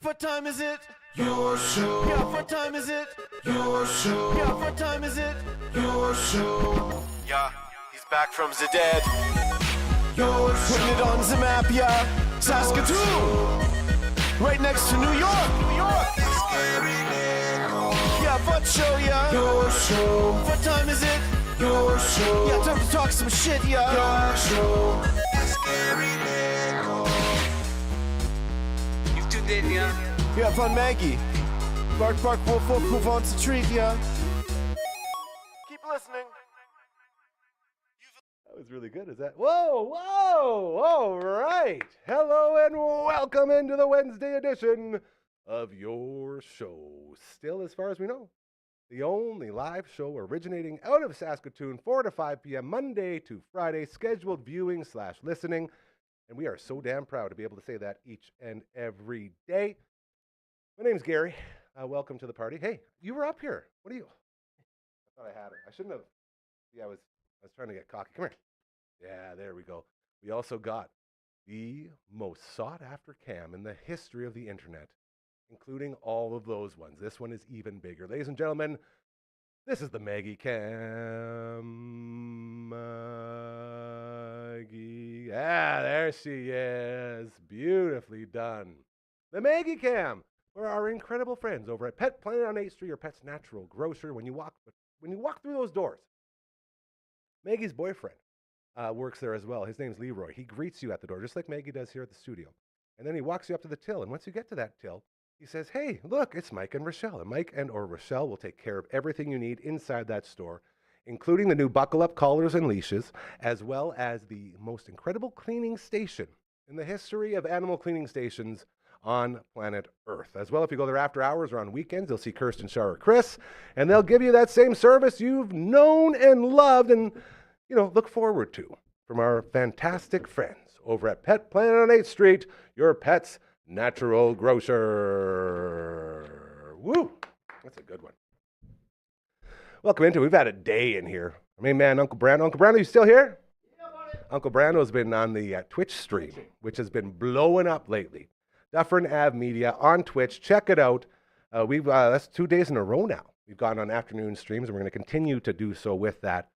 What time is it? Your show. Yeah, what time is it? Your show. Yeah, what time is it? Your show. Yeah, he's back from the dead. Your show. Putting it on the map, yeah. Saskatoon. Right next to New York. New York. Yeah, what show, yeah. Your show. What time is it? Your show. Yeah, time to talk some shit, yeah. Your show. You've tuned in, yeah? Yeah, fun Maggie. Bark, bark, wolf, wolf, who wants a treat, yeah? Keep listening. That was really good. Is that? Whoa, whoa, all right. Hello and welcome into the Wednesday edition of Your Show. Still, as far as we know, the only live show originating out of Saskatoon, 4 to 5 p.m. Monday to Friday, scheduled viewing / listening. And we are so damn proud to be able to say that each and every day. My name's Gary. Welcome to the party. Hey, you were up here. What are you? I thought I had it. I shouldn't have. Yeah, I was trying to get cocky. Come here. Yeah, there we go. We also got the most sought-after cam in the history of the internet, including all of those ones. This one is even bigger. Ladies and gentlemen, this is the Maggie Cam. Maggie. Ah, there she is. Beautifully done. The Maggie Cam. For our incredible friends over at Pet Planet on 8th Street, your pet's natural grocer. When you walk through those doors, Maggie's boyfriend works there as well. His name's Leroy. He greets you at the door, just like Maggie does here at the studio. And then he walks you up to the till. And once you get to that till, he says, hey, look, it's Mike and Rochelle. And Mike or Rochelle will take care of everything you need inside that store, including the new buckle-up collars and leashes, as well as the most incredible cleaning station in the history of animal cleaning stations on planet Earth. As well, if you go there after hours or on weekends, you'll see Kirsten, Shar, or Chris, and they'll give you that same service you've known and loved and, look forward to from our fantastic friends over at Pet Planet on 8th Street, your pet's natural grocer. Woo! That's a good one. Welcome into it. We've had a day in here. I mean, man, Uncle Brando. Uncle Brando, you still here? Yeah, buddy. Uncle Brando's been on the Twitch stream, which has been blowing up lately. Dufferin Ave Media on Twitch. Check it out. That's 2 days in a row now. We've gone on afternoon streams, and we're going to continue to do so with that.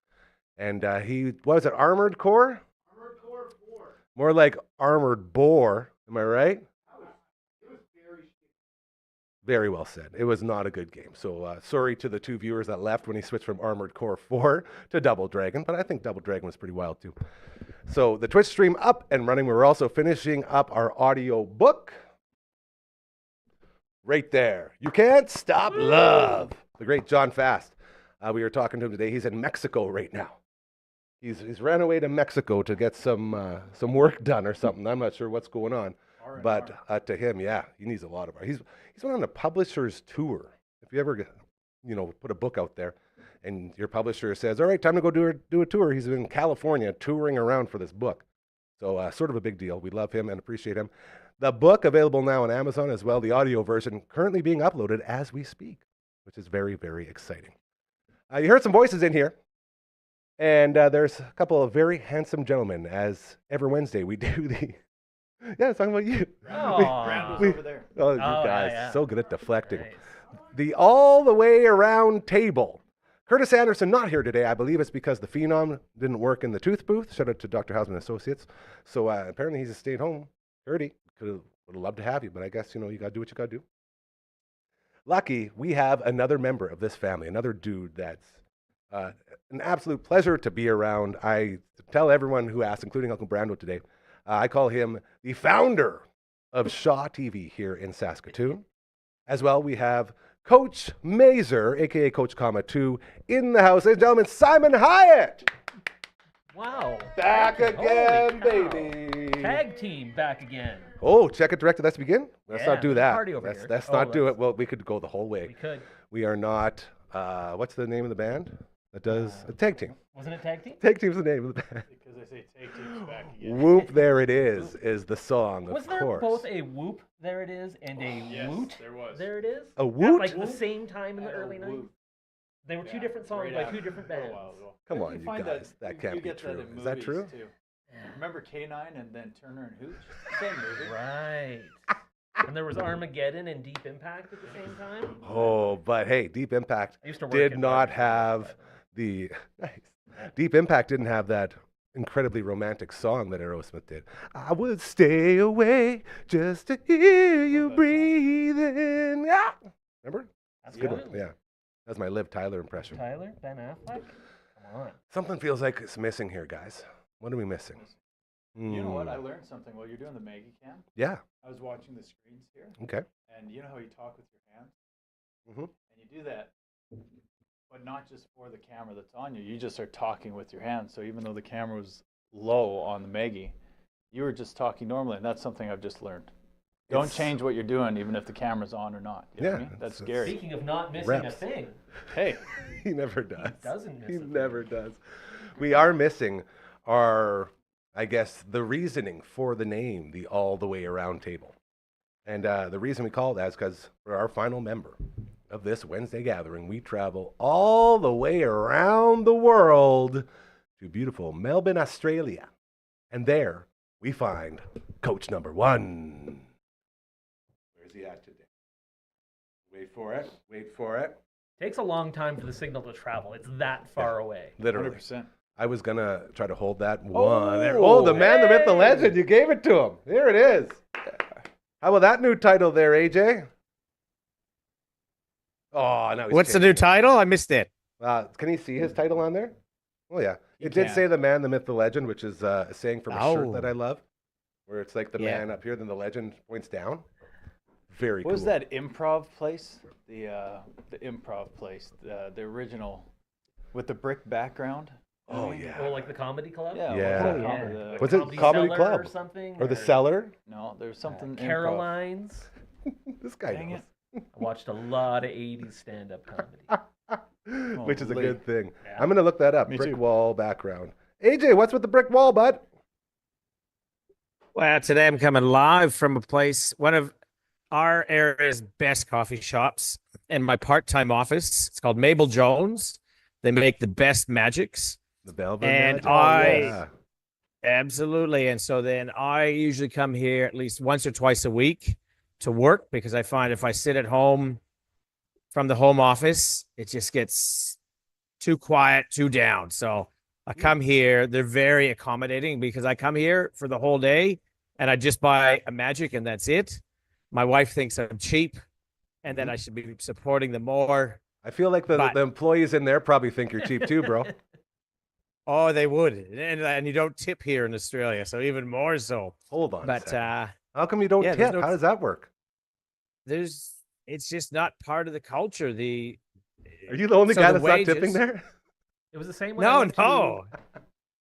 And what was it, Armored Core? Armored Core 4. More like Armored Boar. Am I right? It was very well said. It was not a good game. So sorry to the 2 viewers that left when he switched from Armored Core 4 to Double Dragon. But I think Double Dragon was pretty wild too. So the Twitch stream up and running. We're also finishing up our audio book. Right there. You Can't Stop Love. The great John Fast. We were talking to him today. He's in Mexico right now. He's ran away to Mexico to get some work done or something. I'm not sure what's going on. But to him, yeah, he needs a lot of art. He's been on a publisher's tour. If you ever put a book out there and your publisher says, all right, time to go do a tour. He's in California touring around for this book. So sort of a big deal. We love him and appreciate him. The book available now on Amazon as well, the audio version currently being uploaded as we speak, which is very, very exciting. You heard some voices in here, and there's a couple of very handsome gentlemen. As every Wednesday, we do the... Yeah, it's talking about you. Oh, Brando's over there. Oh, you guys, yeah. So good at deflecting. Nice. The all-the-way-around table. Curtis Anderson not here today. I believe it's because the Phenom didn't work in the tooth booth. Shout out to Dr. Hausman Associates. So apparently he's stayed home. Curdy, would have loved to have you, but I guess, you got to do what you got to do. Lucky, we have another member of this family, another dude that's an absolute pleasure to be around. I tell everyone who asks, including Uncle Brando today, I call him the founder of Shaw TV here in Saskatoon. As well, we have Coach Mazer, a.k.a. Coach Comma 2, in the house. Ladies and gentlemen, Simon Hyatt. Wow. Back again, Holy cow. baby. Tag team back again. Oh, check it directed. Let's begin. Let's not do there's a that. party over here. Let's Oh, not do it. Well, we could go the whole way. We could. We are not, what's the name of the band that does a tag team? Wasn't it tag team? Tag team's the name of the band. Because I say tag team's back again. Whoop, there it is the song, Was of there course. both a whoop, there it is, and a Yes, woot, there was. there it is? A At, woot? like the same time in the And a early 90s? woot. They were two Yeah, different songs right by after, two different a little bands. while ago. Come You on, you find guys. That can't you be get true. That in Is that movies, true? Too. Remember K9 and then Turner and Hooch? Same movie. Right. And there was Armageddon and Deep Impact at the same time. Oh, but hey, Deep Impact I used to work did in not marketing, have the Deep Impact didn't have that incredibly romantic song that Aerosmith did. I would stay away just to hear you that song. breathing. Ah! Remember? That's Good good. one. Yeah. That's my Liv Tyler impression. Tyler, Ben Affleck. Come on. Something feels like it's missing here, guys. What are we missing? You know what? I Mm, learned something while you're doing the Maggie cam. Yeah. I was watching the screens here, Okay. and you know how you talk with your hands, Mhm. and you do that, but not just for the camera that's on you. You just are talking with your hands. So even though the camera was low on the Maggie, you were just talking normally, and that's something I've just learned. Don't It's- change what you're doing, even if the camera's on or not. You know what I Yeah, mean? That's it's- scary. Speaking of not missing Reps. a thing, Hey, He never does. doesn't miss He a thing. never does. We are missing our, I guess, the reasoning for the name, the All the Way Around Table. And the reason we call that is because for our final member of this Wednesday gathering, we travel all the way around the world to beautiful Melbourne, Australia. And there we find coach number 1. Where's he at today? Wait for it. Wait for it. Takes a long time for the signal to travel. It's that far away. Literally. 100%. I was going to try to hold that one. There. Oh, the man, the myth, the hey! legend. You gave it to him. Here it is. How about that new title there, AJ? Oh, no. What's the new title? I missed it. Can you see his title on there? Oh, yeah. You It did can. say the man, the myth, the legend, which is a saying from a shirt Oh. that I love, where it's like the Yeah. man up here, then the legend points down. Very What cool. was that improv place? The improv place, the original, with the brick background. You know Oh, what I mean? yeah. Or like the comedy club. Yeah. Yeah. what was Oh, it yeah. called? The- Was it Comedy Cellar Club? or something? Or the cellar? No, there's something. improv. Caroline's. This guy Dang knows. I watched a lot of 80s stand-up comedy. Which is a Holy. good thing. Yeah. I'm going to look that up. Me Brick too. wall background. AJ, what's with the brick wall, bud? Well, today I'm coming live from a place, one of our area's best coffee shops, and my part-time office. It's called Mabel Jones. They make the best magics. The Belvin And Magic? I- Yeah. Absolutely. And so then I usually come here at least once or twice a week to work because I find if I sit at home from the home office, it just gets too quiet, too down. So I come here. They're very accommodating because I come here for the whole day and I just buy a magic and that's it. My wife thinks I'm cheap and that I should be supporting them more. I feel like the But- employees in there probably think you're cheap too, bro. Oh, they would. And you don't tip here in Australia. So even more so. Hold on. a But second. How come you don't yeah, there's tip? no- How does that work? it's just not part of the culture. Are you the only So guy the that's not tipping wages- there? It was the same when I No, went to no.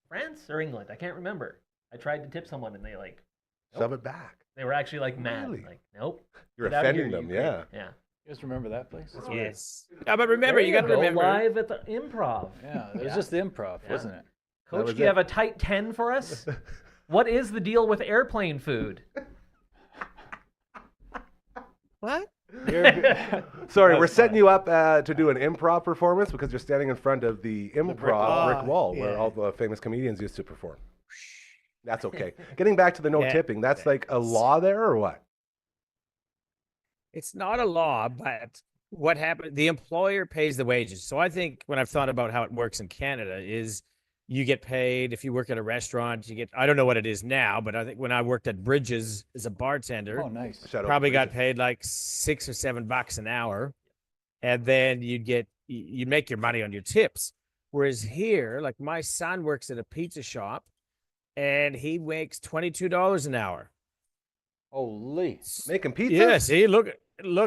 France or England. I can't remember. I tried to tip someone and they like Shove it back. they were actually like mad. Really? Like, nope. You're get outta here, offending them, you yeah. creep. Yeah. You guys remember that place? Yes. No, but remember, There you got to go, remember. live at the improv. Yeah, it was Yeah. just the improv, Yeah. wasn't it? Coach, was do you it. have a tight 10 for us? What is the deal with airplane food? What? Sorry, That's we're setting fine. you up to do an improv performance because you're standing in front of the improv wall. brick wall where Yeah. all the famous comedians used to perform. That's okay. Getting back to the no Yeah. tipping, that's like a law there or what? It's not a law, but what happened? The employer pays the wages. So I think when I've thought about how it works in Canada is you get paid if you work at a restaurant. You get, I don't know what it is now, but I think when I worked at Bridges as a bartender, Oh, nice. Shout out probably to got Bridget. paid like $6 or $7 an hour, and then you make your money on your tips. Whereas here, like my son works at a pizza shop, and he makes $22 an hour. Holy. Making pizzas? Yeah, see, look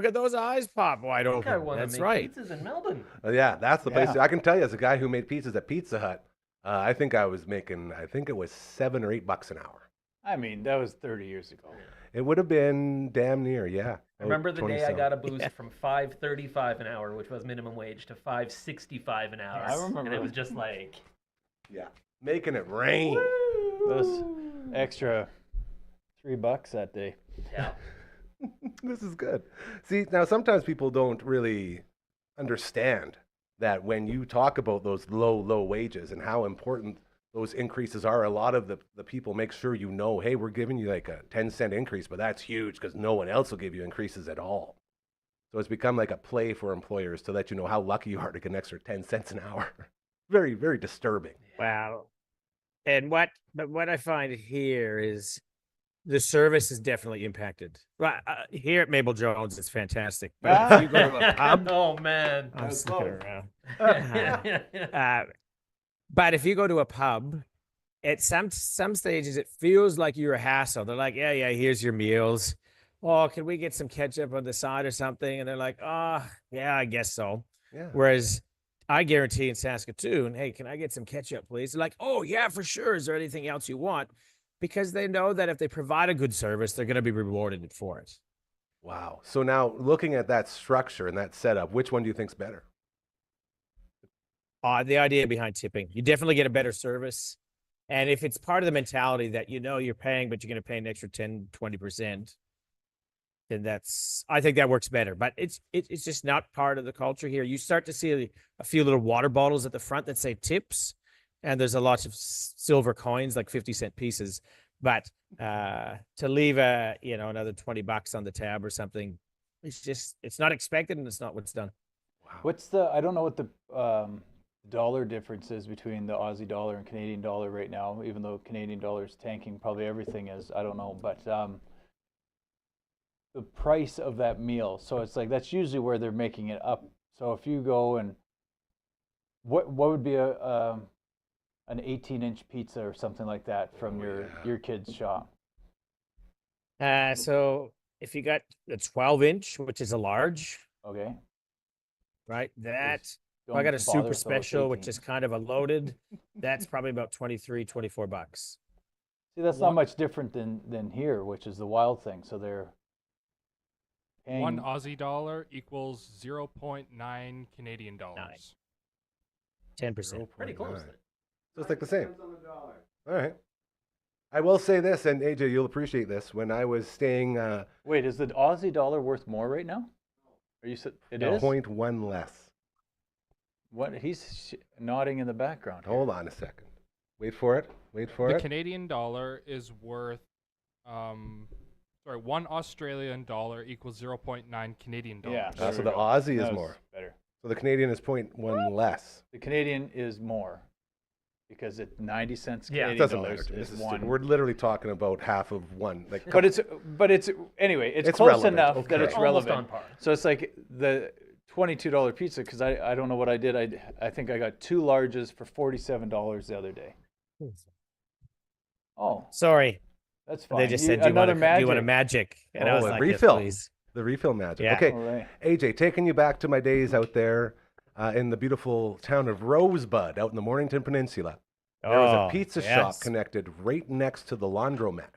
at those eyes pop wide I think I open. want to That's make right. pizzas in Melbourne. Yeah, that's the place. Yeah. I can tell you, as a guy who made pizzas at Pizza Hut, I think I was making, I think it was $7 or $8 an hour. I mean, that was 30 years ago. It would have been damn near, yeah. I remember the 20 day I some. got a boost from $5.35 an hour, which was minimum wage, to $5.65 an hour. I remember. And it was just like, Yeah, making it rain. Those extra $3 that day. yeah. This is good. See, now sometimes people don't really understand that when you talk about those low wages and how important those increases are. A lot of the people make sure you know, hey, we're giving you like a 10-cent increase, but that's huge because no one else will give you increases at all. So it's become like a play for employers to let you know how lucky you are to get an extra 10 cents an hour. Very, very disturbing. Wow. And what I find here is the service is definitely impacted. Right, here at Mabel Jones, it's fantastic. But if you go to a pub, Oh man. I'm was looking close. around. But if you go to a pub, at some stages, it feels like you're a hassle. They're like, yeah, here's your meals. Oh, can we get some ketchup on the side or something? And they're like, oh, yeah, I guess so. Yeah. Whereas I guarantee in Saskatoon, hey, can I get some ketchup, please? They're like, oh, yeah, for sure. Is there anything else you want? Because they know that if they provide a good service, they're going to be rewarded for it. Wow. So now looking at that structure and that setup, which one do you think's better? The idea behind tipping, you definitely get a better service. And if it's part of the mentality that you know you're paying, but you're going to pay an extra 10, 20%, then I think that works better. But it's just not part of the culture here. You start to see a few little water bottles at the front that say tips, and there's a lot of silver coins, like 50-cent pieces. But to leave another $20 on the tab or something, it's not expected, and it's not what's done. Wow. I don't know what the dollar difference is between the Aussie dollar and Canadian dollar right now, even though Canadian dollar is tanking, probably everything is, I don't know, but the price of that meal. So it's like, that's usually where they're making it up. So if you go and what would be an 18-inch pizza or something like that from your kid's shop? So if you got the 12-inch, which is a large, Okay. right? That Don't I got a bother super till it's special, 18. which is kind of a loaded. That's probably about $23-24. See, that's not much different than here, which is the wild thing. So they're paying, One Aussie dollar equals 0.9 Canadian dollars. 10%. Pretty close. So it's like the same. All right. I will say this, and AJ, you'll appreciate this. When I was staying, Wait, is the Aussie dollar worth more right now? Are you? It is. 0.1 less. What? He's nodding in the background. Hold on a second. Wait for it. The Canadian dollar is worth, 1 Australian dollar equals 0.9 Canadian dollars. Yeah. So the Aussie is more. Better. So the Canadian is 0.1 less. The Canadian is more because it's 90 cents Yeah. Canadian It doesn't matter dollars to me. is This is one. we're literally talking about half of one. Like, But it's anyway. It's It's close relevant, enough okay. that it's Almost relevant. on par. So it's like the $22 pizza, because I don't know what I did. I think I got 2 larges for $47 the other day. Oh, Sorry, that's fine. they just said, do you want a magic? And I Oh, was a like, refill. yes, please. the refill magic. Yeah. Okay, All right. AJ, taking you back to my days out there in the beautiful town of Rosebud, out in the Mornington Peninsula. There was a pizza shop yes. connected right next to the laundromat.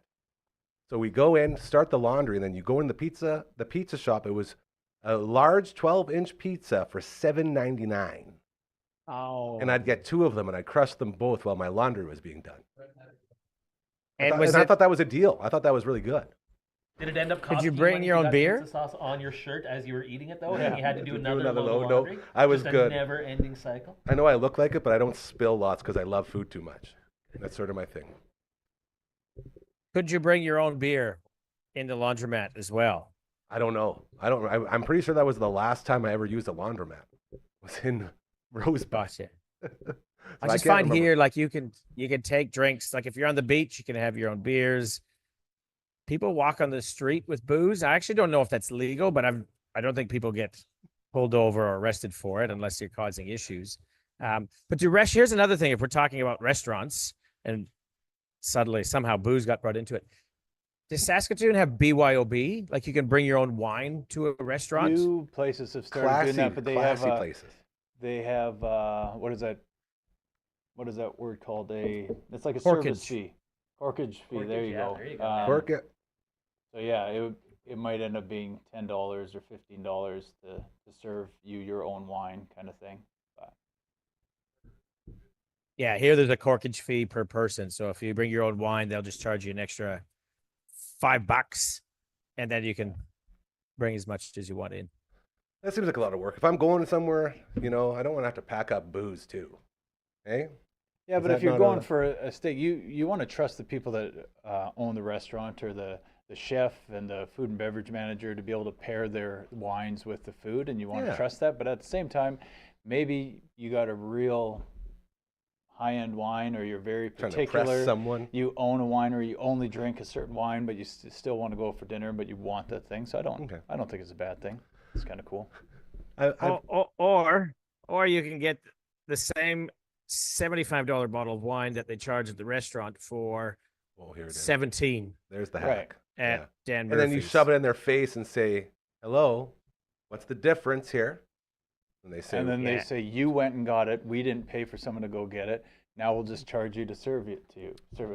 So we go in, start the laundry, and then you go in the pizza shop. It was a large 12-inch pizza for $7.99. Oh. And I'd get 2 of them, and I'd crush them both while my laundry was being done. And I thought that was a deal. I thought that was really good. Did it end up Could costing you bring money your if own got beer? pizza sauce on your shirt as you were eating it, though? Yeah. And you had to do another load of No, laundry? I was Just good. a never-ending cycle? I know I look like it, but I don't spill lots because I love food too much. That's sort of my thing. Could you bring your own beer in the laundromat as well? I don't know. I'm pretty sure that was the last time I ever used a laundromat. It was in Rosebud. Gotcha. I So just can't find remember. here, like you can take drinks. Like if you're on the beach, you can have your own beers. People walk on the street with booze. I actually don't know if that's legal, but I don't think people get pulled over or arrested for it unless you're causing issues. But here's another thing. If we're talking about restaurants, and suddenly somehow booze got brought into it, does Saskatoon have BYOB? Like you can bring your own wine to a restaurant? Few places have started doing that, but they have places. they have what is that? What is that word called? It's like a Corkage. service fee. Corkage fee. Corkage, There you yeah, go. there you go. Cork it. So yeah, it might end up being $10 or $15 to serve you your own wine, kind of thing. But Yeah, here there's a corkage fee per person. So if you bring your own wine, they'll just charge you an extra $5, and then you can bring as much as you want in. That seems like a lot of work. If I'm going somewhere, I don't want to have to pack up booze too. Hey? Yeah, Is but that if you're not going a- for a steak, you want to trust the people that own the restaurant or the chef and the food and beverage manager to be able to pair their wines with the food, and you want Yeah. to trust that. But at the same time, maybe you got a real high-end wine, or you're very Trying to particular. press someone. You own a winery, you only drink a certain wine, but you still want to go for dinner, but you want that thing. So Okay. I don't think it's a bad thing. It's kind of cool. Or you can get the same $75 bottle of wine that they charge at the restaurant for Oh, here it is. 17 There's the Right. hack. at Yeah. Dan And then you Murphy's. shove it in their face and say, "Hello, what's the difference here?" And they say, And then they Yeah. say, you went and got it. We didn't pay for someone to go get it. Now we'll just charge you to serve it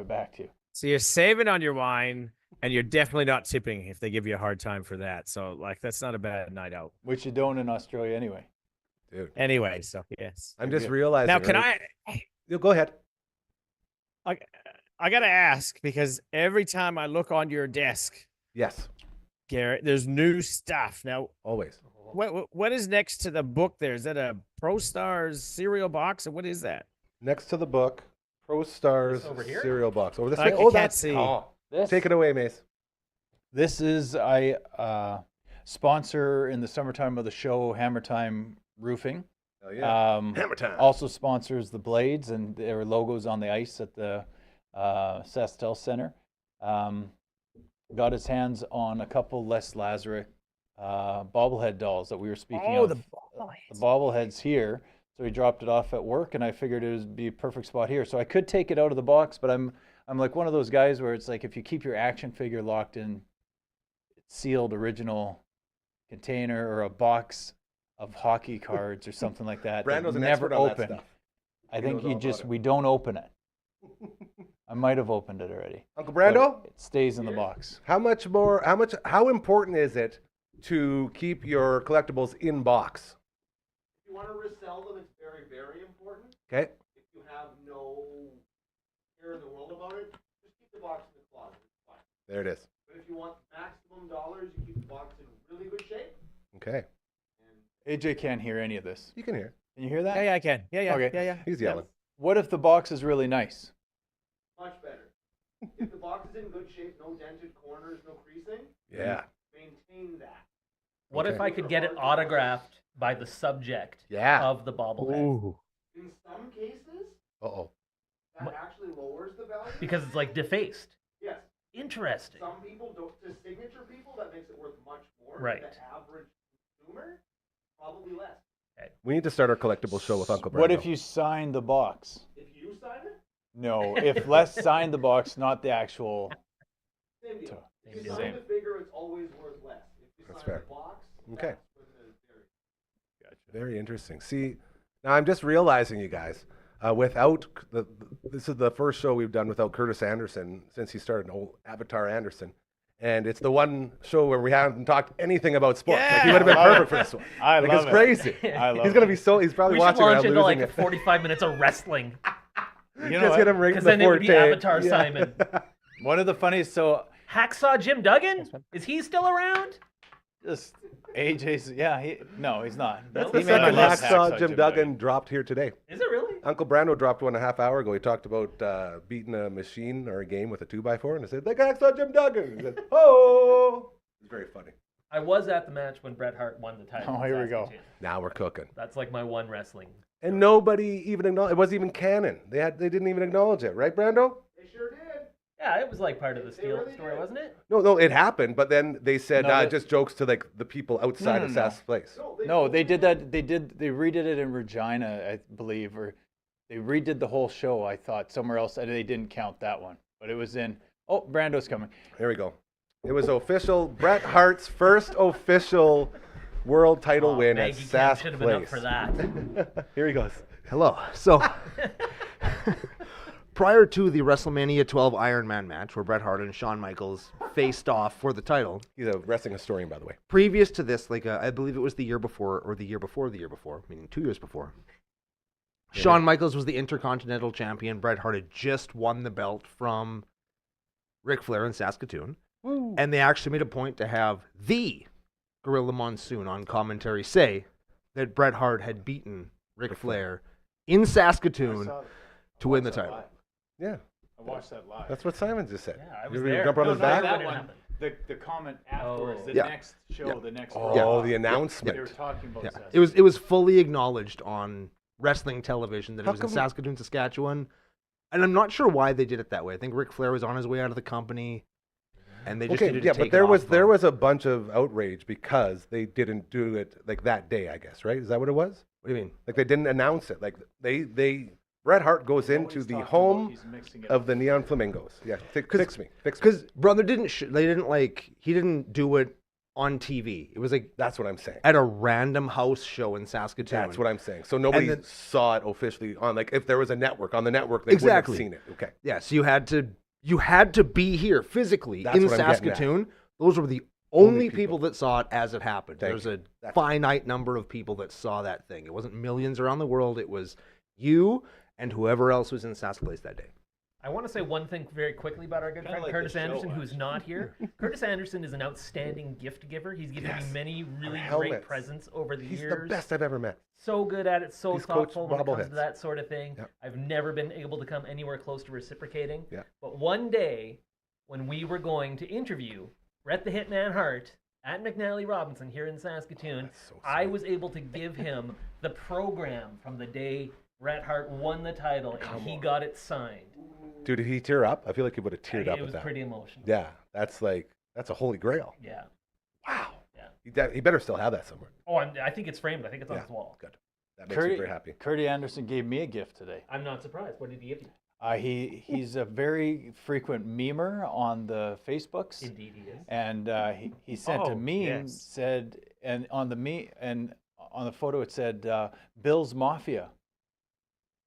back to you. So you're saving on your wine, and you're definitely not tipping if they give you a hard time for that. So like that's not a bad night out. Which you don't in Australia anyway. "Dude, Anyway, so yes. I'm just good. realizing." Now can right? I You go ahead. I gotta ask, because every time I look on your desk, Yes, Garrett, there's new stuff. Now, always. what is next to the book there? Is that a Pro Stars cereal box, or what is that? Next to the book, Pro Stars over here? cereal box. Over this I way. can't that's see. Oh, This, take it away, Mace. This is sponsor in the summertime of the show, Hammer Time Roofing. Oh yeah. Hammer time. Also sponsors the Blades and their logos on the ice at the Sastel Center. Got his hands on a couple Les Lazarus bobblehead dolls that we were speaking Oh, of. the The bobblehead's here, so he dropped it off at work, and I figured it would be a perfect spot here. So I could take it out of the box, but I'm like one of those guys where it's like if you keep your action figure locked in sealed original container or a box of hockey cards or something like that, that Brando's an never expert on open. that stuff. I He think knows all about it. we don't open it. I might have opened it already. Uncle but Brando, it stays in the box. how important is it to keep your collectibles in box? If you want to resell them, it's very, very important. Okay. If you have no care in the world about it, just keep the box in the closet. It's fine. There it is. But if you want maximum dollars, you keep the box in really good shape. Okay. AJ can't hear any of this. You can hear. Can you hear that? Yeah, I can. Yeah, Okay. yeah. He's yelling. What if the box is really nice? Much better. If the box is in good shape, no dented corners, no creasing, Yeah. maintain that. What if Okay. I could get it autographed by the subject Yeah. of the bobblehead? Ooh. In some cases, Uh-oh. that actually lowers the value. Because it's like defaced. Yes, Interesting. some people don't. To signature people, that makes it worth much more. Right. The average consumer, probably less. We need to start our collectible show with Uncle Brando. What if you sign the box? If you sign it, No, if Les signed the box, not the actual. same deal. If you Same. sign the figure, it's always worth less. If you That's sign fair. the box, Okay. that's when the very Very interesting. See, now I'm just realizing, you guys, without this is the first show we've done without Curtis Anderson since he started old Avatar Anderson, and it's the one show where we haven't talked anything about sports. Like, he Yeah. would have been I love perfect it. for this one. I Like, love it's it. crazy. I love He's gonna it. be so. He's probably We should watching. launch it, into like losing it. 45 minutes of wrestling. You know Just get him what? right in 'Cause the then it would be forte. Avatar Simon. One of the funniest, so Hacksaw Jim Duggan? Is he still around? just AJ's, yeah, no, he's not. That's He the made second my list. hacksaw Jim Duggan dropped here today. Is it really? Uncle Brando dropped one a half hour ago. He talked about beating a machine or a game with a 2x4, and I said, "Like hacksaw Jim Duggan." He said, "Oh." It's very funny. I was at the match when Bret Hart won the title. Oh, in here we go. Saskatoon. Now we're cooking. That's like my one wrestling. And nobody even acknowledged it. Wasn't even canon. They didn't even acknowledge it, right, Brando? They sure did. Yeah, it was like part of the They Steel really story, did. wasn't it? No, it happened. But then they said No, just jokes to like the people outside No, of no, no. Sass Place. No, they did that. They redid it in Regina, I believe, or they redid the whole show. I thought somewhere else, and they didn't count that one, but it was in. Oh, Brando's coming. Here we go. It was official. Bret Hart's first official world title Oh, win at Maggie Camp Sass should have been up Place. for that. Here he goes. Hello. So, prior to the WrestleMania 12 Iron Man match, where Bret Hart and Shawn Michaels faced off for the title, He's a wrestling historian, by the way. previous to this, like I believe it was the year before, or the year before, meaning 2 years before, Shawn Michaels was the Intercontinental Champion. Bret Hart had just won the belt from Ric Flair in Saskatoon. And they actually made a point to have the Gorilla Monsoon on commentary say that Bret Hart had beaten Ric Flair in Saskatoon to win the title. Yeah, I watched that live. that's what Simon just said. Yeah, I was You there. jump on No, his no, back. that That one one, the comment afterwards, the Yeah. next show, Yeah. the next Oh, Raw, the announcement. they were talking about Yeah. Saskatoon. It was fully acknowledged on wrestling television that How it was in come- Saskatoon, Saskatchewan. And I'm not sure why they did it that way. I think Ric Flair was on his way out of the company, and they just Okay, needed yeah, to take but there it was off there them. was a bunch of outrage because they didn't do it like that day. I guess, right? Is that what it was? What do you mean? Like they didn't announce it. Like they Bret Hart goes Nobody's into the talking about home he's mixing it of up. the Neon Flamingos. Yeah, fix me. Because brother they didn't like he didn't do it on TV. It was like That's what I'm saying. at a random house show in Saskatoon. That's what I'm saying. So nobody then- saw it officially on. Like if there was a network on the network, they Exactly. wouldn't have seen it. Okay. Yeah, so you had to be here physically That's in what I'm getting at. Saskatoon. Those were the only people. people that saw it as it happened. Thank There's you. a That's- finite number of people that saw that thing. It wasn't millions around the world. It was you and whoever else was in Sask Place that day. I want to say one thing very quickly about our good Kinda friend like Curtis the show, Anderson, who's actually. not here. Curtis Anderson is an outstanding gift giver. He's given Yes. me many really great helmets. presents over the He's years. the best I've ever met. So good at it, so He's coached thoughtful when it comes bobbleheads. to that sort of thing. Yep. I've never been able to come anywhere close to reciprocating. Yeah. But one day, when we were going to interview Bret the Hitman Hart at McNally Robinson here in Saskatoon, That's so I sweet. was able to give him the program from the day Bret Hart won the title, and he got it signed. Dude, did he tear up? I feel like he would have teared up It with was that. pretty emotional. Yeah, that's a holy grail. Yeah. Wow. Yeah. He better still have that somewhere. Oh, I think it's framed. I think it's on Yeah. his wall. Good. That makes me very happy. Curdy Anderson gave me a gift today. I'm not surprised. What did he give you? He's a very frequent memer on the Facebooks. Indeed, he is. And he sent a Oh, meme, yes. said, and on the photo it said Bill's Mafia,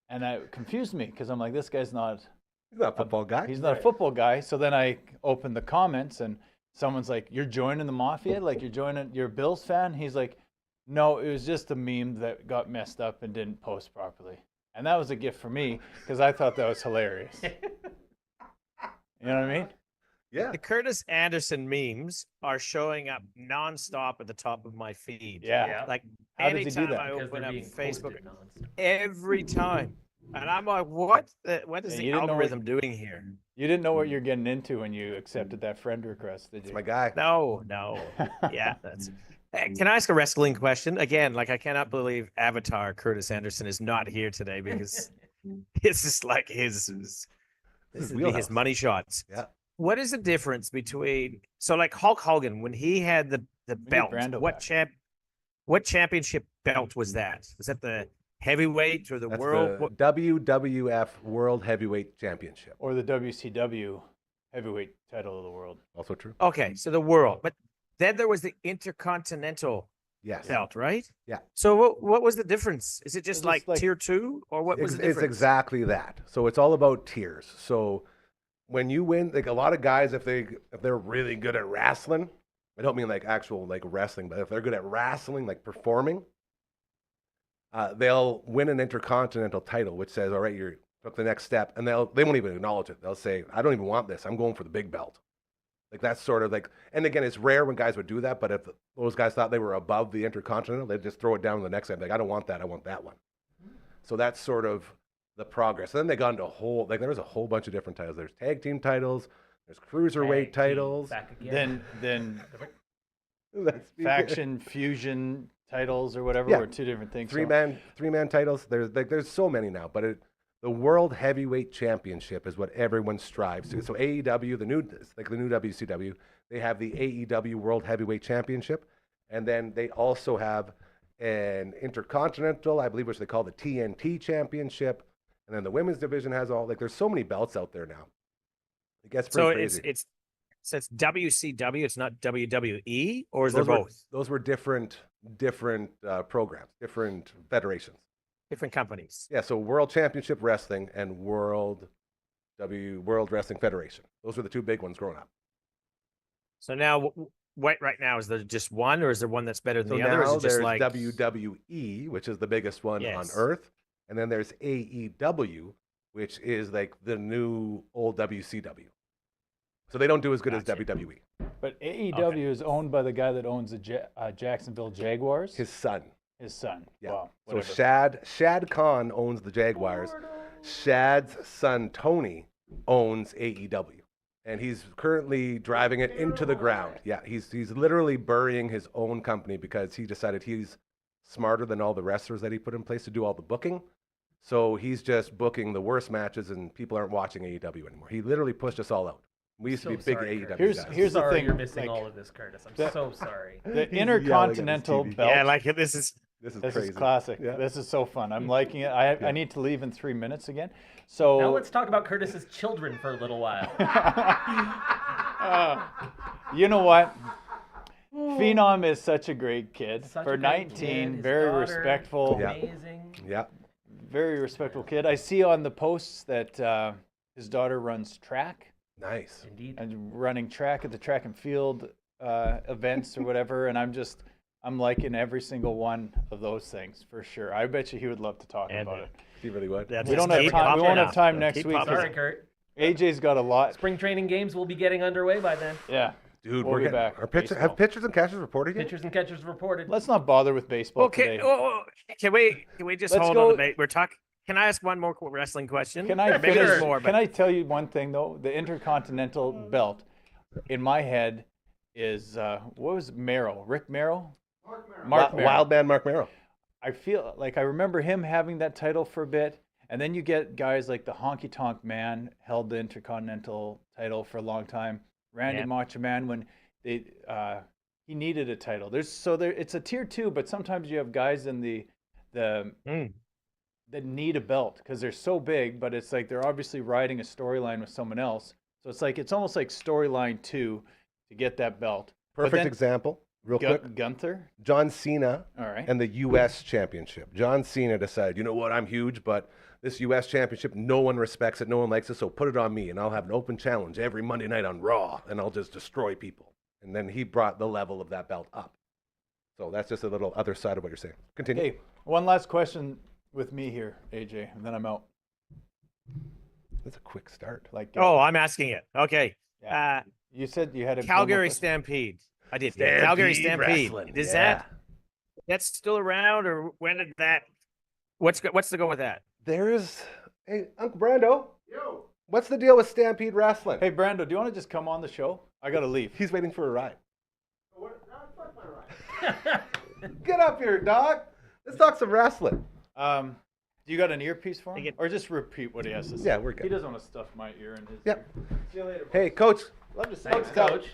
and it confused me because I'm like, this guy's not He's not a football guy. he's not a football guy. So then I opened the comments and someone's like, you're joining the Mafia, like you're a Bills fan. He's like, no, it was just a meme that got messed up and didn't post properly, and that was a gift for me because I thought that was hilarious. You know what I mean? Yeah. The Curtis Anderson memes are showing up nonstop at the top of my feed. Yeah. Like How does he anytime do that? I Because open they're up being Facebook, posted nonstop. every time. And I'm like, what is Yeah, the you didn't know what- algorithm doing here? You didn't know what you're getting into when you accepted that friend request, did It's you? my guy. No. Yeah, that's. Hey, can I ask a wrestling question? Again, like I cannot believe Avatar Curtis Anderson is not here today because this is like his his would be wheelhouse. his money shots. Yeah. What is the difference between like Hulk Hogan when he had the belt? Brando What back. what championship belt was that? Was that the heavyweight or the That's world? the WWF World Heavyweight Championship. Or the WCW heavyweight title of the world. Also true. Okay, so the world. But then there was the Intercontinental Yes. belt, right? Yeah. So what was the difference? Is it just just like like- tier 2 or what was the It's difference? exactly that. So it's all about tiers. So when you win, like a lot of guys, if they're really good at wrestling, I don't mean like actual like wrestling, but if they're good at wrestling, like performing, they'll win an intercontinental title, which says, all right, you took the next step, and they won't even acknowledge it. They'll say, I don't even want this. I'm going for the big belt. Like that's sort of like, and again, it's rare when guys would do that, but if those guys thought they were above the intercontinental, they'd just throw it down to the next step. Like, I don't want that. I want that one. So that's sort of the progress. And then they got into there was a whole bunch of different titles. There's tag team titles. There's cruiserweight Tag team, titles. Back again. Then That's- faction fusion titles or whatever Yeah. were two different things. So- three-man titles. There's so many now, but the World Heavyweight Championship is what everyone strives to. So AEW, the new WCW, they have the AEW World Heavyweight Championship, and then they also have an Intercontinental, I believe, which they call the TNT Championship, and then the women's division has there's so many belts out there now. It gets pretty So crazy. it's WCW, it's not WWE, or is there Those were- both? Those were different programs, different federations. Different companies. Yeah, so World Championship Wrestling and World Wrestling Federation. Those were the two big ones growing up. So now, what right now is there just one, or is there one that's better than So the other? Or is now it just there's like WWE, which is the biggest one on Yes. Earth, and then there's AEW, which is like the new old WCW. So they don't do as good Gotcha. as WWE. But AEW is owned by the guy that owns the Jacksonville Jaguars. His son. His son. Yeah. Wow. So Whatever. Shad Khan owns the Jaguars. Shad's son Tony owns AEW, and he's currently driving it into the ground. Yeah, he's literally burying his own company because he decided he's smarter than all the wrestlers that he put in place to do all the booking. So he's just booking the worst matches, and people aren't watching AEW anymore. He literally pushed us all out. We used to be big sorry, AEW Curtis. guys. Here's the Sorry thing, you're missing like, all of this, Curtis. I'm the- so sorry. The He's yelling at his Intercontinental TV. belt. Yeah, like this is This is This crazy. is classic. Yeah. This is so fun. I'm liking it. I need to leave in 3 minutes again. Now So let's talk about Curtis's children for a little while. you know what? Phenom is such a great kid. Such For a great 19, kid. His very daughter, respectful. Yeah. Amazing. Yeah. Very respectful kid. I see on the posts that his daughter runs track Nice. Indeed. and running track at the track and field events or whatever. And I'm liking every single one of those things for sure. I bet you he would love to talk And, about it. He really would. that's We just don't have keep time. We popping won't up. have time next Keep week. popping Sorry, up. Kurt. AJ's got a lot. Spring training games will be getting underway by then. Yeah. Dude, We'll we're be getting, back. Are pitchers, Baseball. have pitchers and catchers reported yet? Pitchers and catchers reported. Let's not bother with baseball Okay, today. can we just Let's hold go- on the We're talking. Can I ask one more wrestling question? Can I Maybe finish? there's more, Can but I tell you one thing though? The Intercontinental belt, in my head, is what was Merrill? Rick Merrill? Mark Merrill. Wild man Mark Merrill. I feel like I remember him having that title for a bit, and then you get guys like the Honky Tonk Man held the Intercontinental title for a long time. Randy Yeah. Macho Man when they he needed a title. It's a tier 2, but sometimes you have guys in the that need a belt because they're so big, but it's like they're obviously riding a storyline with someone else. So it's almost like storyline 2 to get that belt. But Perfect then example, real quick. Gunther. John Cena All right. and the U.S. Championship. John Cena decided, you know what, I'm huge, but this U.S. Championship, no one respects it, no one likes it, so put it on me, and I'll have an open challenge every Monday night on Raw, and I'll just destroy people. And then he brought the level of that belt up. So that's just a little other side of what you're saying. Continue. Okay, one last question with me here, AJ, and then I'm out. That's a quick start. oh, I'm asking it. Okay. Yeah. You said you had a Calgary question. Stampede. I did. Stampede Calgary Stampede. Wrestling, Is yeah. that's still around, or when did that? What's the go with that? There is, hey, Uncle Brando. Yo. What's the deal with Stampede Wrestling? Hey, Brando, do you want to just come on the show? I gotta leave. He's waiting for a ride. Get up here, dog. Let's talk some wrestling. Do you got an earpiece for him, Take it. or just repeat what he has to say? Yeah, we're He good. doesn't want to stuff my ear in his. Yep. Ear. See you later. Hey, Coach. love to see Thanks, you. Coach.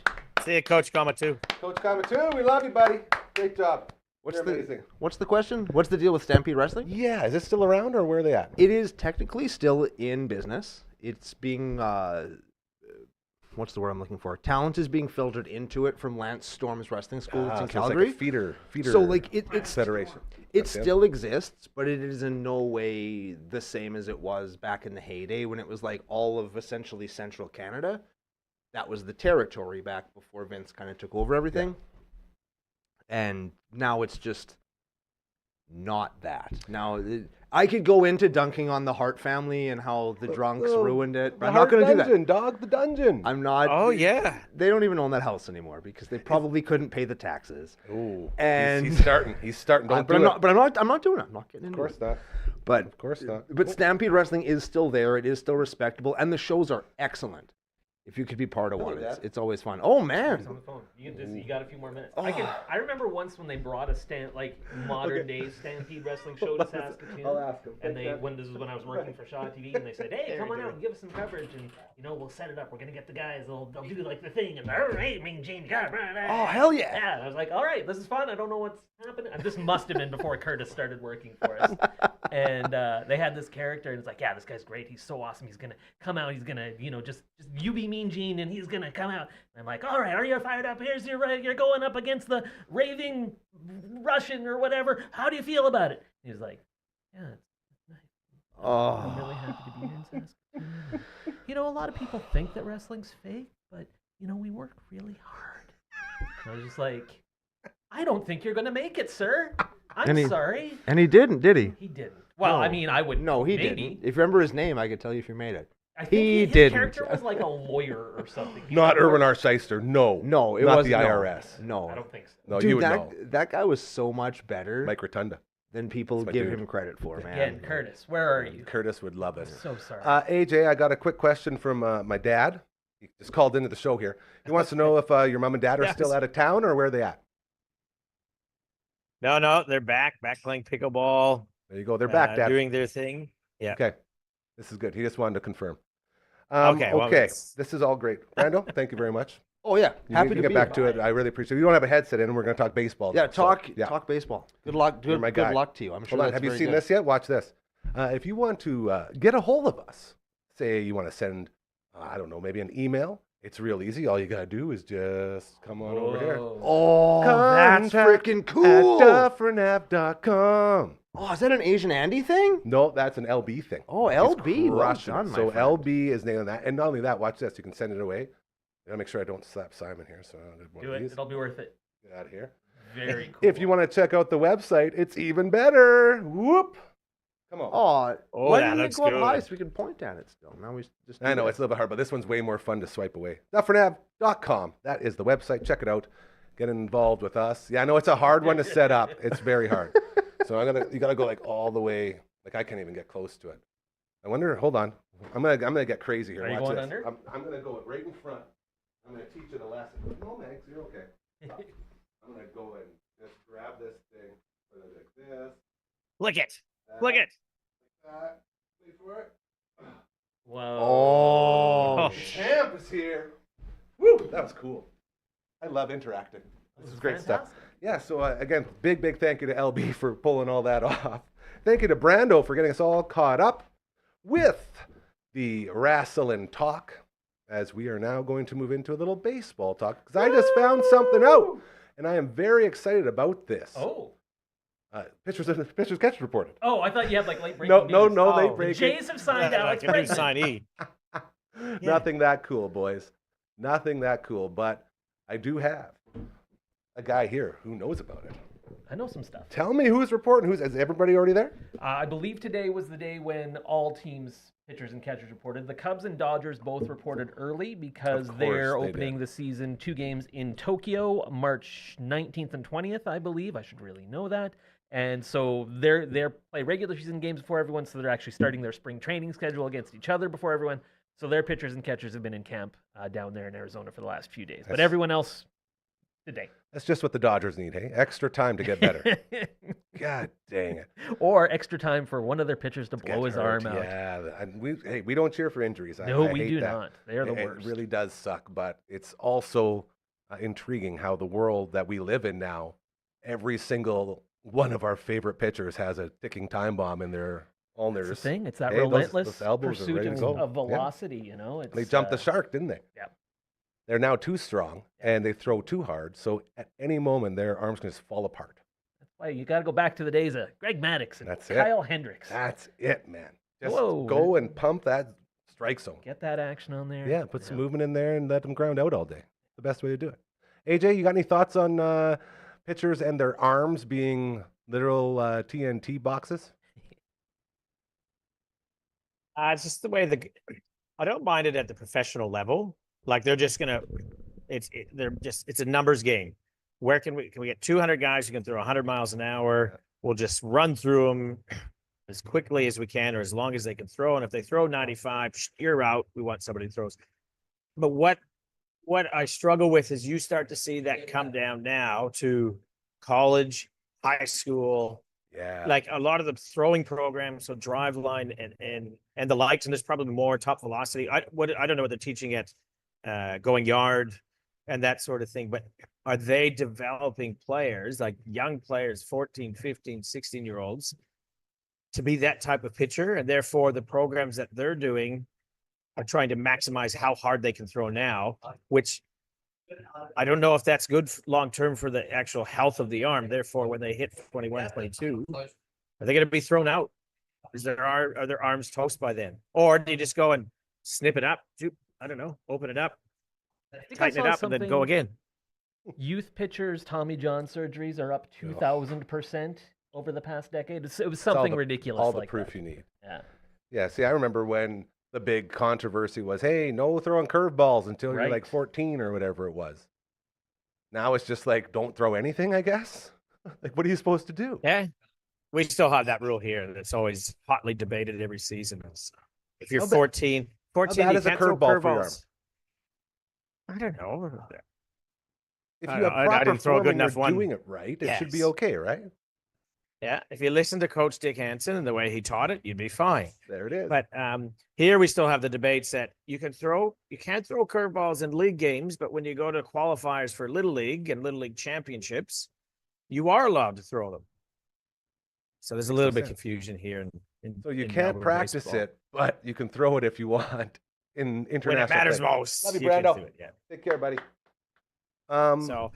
See you, Coach Kama too. Coach Kamatoo, we love you, buddy. Great job. You're the amazing. What's the question? What's the deal with Stampede Wrestling? Yeah, is it still around or where are they at? It is technically still in business. It's being what's the word I'm looking for? Talent is being filtered into it from Lance Storm's wrestling school. It's in So it's Calgary. like a feeder So like it's federation. it That's it. still exists, but it is in no way the same as it was back in the heyday when it was like all of essentially central Canada. That was the territory back before Vince kind of took over everything. And now it's just not that. Now I could go into dunking on the Hart family and how the drunks ruined it, but I'm not going to do that. Dungeon, dog, the dungeon. I'm not. Oh yeah. They don't even own that house anymore because they probably couldn't pay the taxes. Ooh, And he's starting. He's starting. Don't but do I'm it. not. But I'm not doing it. I'm not getting Of into course it. not. But Of course not. But Stampede Wrestling is still there. It is still respectable, and the shows are excellent. If you could be part of one, it's always fun. Oh He's on man, the phone. You got a few more minutes. I remember once when they brought a modern day Stampede Wrestling show to Saskatoon. I'll ask him. And this is when I was working for Shaw TV, and they said, "Hey, come on out and give us some coverage, and we'll set it up. We're gonna get the guys. They'll do like the thing, and all right, Mean Gene, oh hell yeah! yeah." And I was like, "All right, this is fun. I don't know what's happening." This must have been before Curtis started working for us. And they had this character, and it's like, "Yeah, this guy's great. He's so awesome. He's gonna come out. He's gonna, just you be Mean Gene, and he's gonna come out." And I'm like, "All right, are you fired up? Here's you're going up against the raving Russian or whatever. How do you feel about it?" He was like, "Yeah, it's nice. I'm really happy to be here in Saskatoon. A lot of people think that wrestling's fake, but we work really hard." And I was just like, "I don't think you're gonna make it, sir. I'm sorry." And he didn't, did he? He didn't. Well, No. I mean, I would. No, he maybe. didn't. If you remember his name, I could tell you if you made it. I think He his didn't. character was like a lawyer or something. He Not was- Erwin R. Shyster. No. No, it not wasn't the no. IRS. No, I don't think so. No, Dude, you would know. that guy was so much better. Mike Rotunda. than people That's my give dude. him credit for, man. Again, Curtis, where are you? Curtis would love it. So sorry. AJ, I got a quick question from my dad. He just called into the show here. He wants to know if your mom and dad are Yes. still out of town or where are they at? No, they're back playing pickleball. There you go. They're back, Dad. doing their thing. Yeah. Okay. This is good. He just wanted to confirm. Okay, well, okay. that's- This is all great. Brando, thank you very much. Oh yeah, You happy can to get be back here. to it. I really appreciate it. You don't have a headset in, and we're going to talk baseball. Yeah, now, so, talk baseball. Good luck. You're Good, my good guy. luck to you. I'm sure. Hold on. that's Have you very seen good. this yet? Watch this. If you want to get a hold of us, say you want to send, I don't know, maybe an email. It's real easy. All you got to do is just come on over here. Oh, that's Contact freaking cool. At dufferinave.com. Oh, is that an Asian Andy thing? No, that's an LB thing. Oh, He's LB. Well crushing it. done, my So friend. LB is nailing that. And not only that, watch this. You can send it away. I gotta make sure I don't slap Simon here. So I'll do one Do of it. these. It'll be worth it. Get out of here. Very cool. If you want to check out the website, it's even better. Whoop. Come on. Oh, Oh, why that didn't it looks go up good. high so we can point at it still? Now we just. I know it's a little bit hard, but this one's way more fun to swipe away. Dufferinave.com. That is the website. Check it out. Get involved with us. Yeah, I know it's a hard one to set up. It's very hard. So you gotta go like all the way. Like I can't even get close to it. I wonder. Hold on. I'm gonna get crazy here. Are you Watch going this. under? I'm gonna go right in front. I'm gonna teach it a lesson. No, Max, you're okay. Stop. I'm gonna go and just grab this thing. Put it like this. Flick it. Flick it. That. Wait for it. Whoa. Oh, Champ is here. Woo! That was cool. I love interacting. This is great stuff. Fantastic. Yeah, so again, big thank you to LB for pulling all that off. Thank you to Brando for getting us all caught up with the wrestling talk, as we are now going to move into a little baseball talk, because I just found something out, and I am very excited about this. Oh. Pitchers catch reported. Oh, I thought you had like late breaking No, news. late The breaking. Jays have signed Alex Like a new Bregman. signee. Nothing that cool, boys. Nothing that cool, but I do have a guy here who knows about it. I know some stuff. Tell me who's reporting. Is everybody already there? I believe today was the day when all teams, pitchers and catchers, reported. The Cubs and Dodgers both reported early because Of course they're they opening did. the season 2 games in Tokyo, March 19th and 20th, I believe. I should really know that. And so they're play regular season games before everyone, so they're actually starting their spring training schedule against each other before everyone. So their pitchers and catchers have been in camp down there in Arizona for the last few days. But That's- everyone else today. That's just what the Dodgers need, hey? Extra time to get better. God dang it. Or extra time for one of their pitchers to blow Get his hurt. arm out. Yeah, and we don't cheer for injuries. No, I we hate do that. not. They are the It worst. really does suck, but it's also intriguing how the world that we live in now, every single one of our favorite pitchers has a ticking time bomb in their ulnars. That's the thing. It's that Hey, those relentless elbows are pursuit ready to go. of Yeah. velocity. You know, it's, They jumped the shark, didn't they? Yeah. They're now too strong, and they throw too hard, so at any moment their arms can just fall apart. That's why you got to go back to the days of Greg Maddux and That's it. Kyle Hendricks. That's it, man. Just Whoa. go and pump that strike zone. Get that action on there. Yeah, put some Yeah. movement in there and let them ground out all day. The best way to do it. AJ, you got any thoughts on pitchers and their arms being literal TNT boxes? It's just the way I don't mind it at the professional level. Like they're just gonna, it's a numbers game. Where can we get 200 guys who can throw 100 miles an hour? We'll just run through them as quickly as we can, or as long as they can throw. And if they throw 95, you're out. We want somebody who throws. But what I struggle with is you start to see that come down now to college, high school, Yeah. like a lot of the throwing programs, so drive line and the likes, and there's probably more top velocity. I don't know what they're teaching at going yard and that sort of thing, but are they developing players, like young players, 14, 15, 16-year-olds, to be that type of pitcher? And therefore the programs that they're doing are trying to maximize how hard they can throw now, which I don't know if that's good long-term for the actual health of the arm. Therefore, when they hit 21, 22, are they going to be thrown out? Are their arms toast by then? Or do you just go and snip it up? I don't know. Open it up, I think I tighten it saw up, and then go something- again. Youth pitchers' Tommy John surgeries are up 2,000% over the past decade. It was something ridiculous. All the like proof that. you need. Yeah. Yeah, see, I remember when the big controversy was, hey, no throwing curveballs until you're like Right. 14 or whatever it was. Now it's just like, don't throw anything, I guess. Like, what are you supposed to do? Yeah. we still have that rule here that's always hotly debated every season. Is if you're How ba- 14, How 14, bad you is a can't throw curveball for your arm? curveballs. I don't know. If I you don't have know. I proper didn't throw a form good and you're enough one. doing it right, it should be Yes. okay, right? Yeah, if you listen to Coach Dick Hansen and the way he taught it, you'd be fine. There it is. But here we still have the debates that you can't throw curveballs in league games, but when you go to qualifiers for Little League and Little League championships, you are allowed to throw them. So there's a little bit of 100%. confusion here. So you in can't Melbourne practice baseball. it, but you can throw it if you want in international When it matters play. most. Love you, you can Brando. do it, yeah. Take care, buddy. So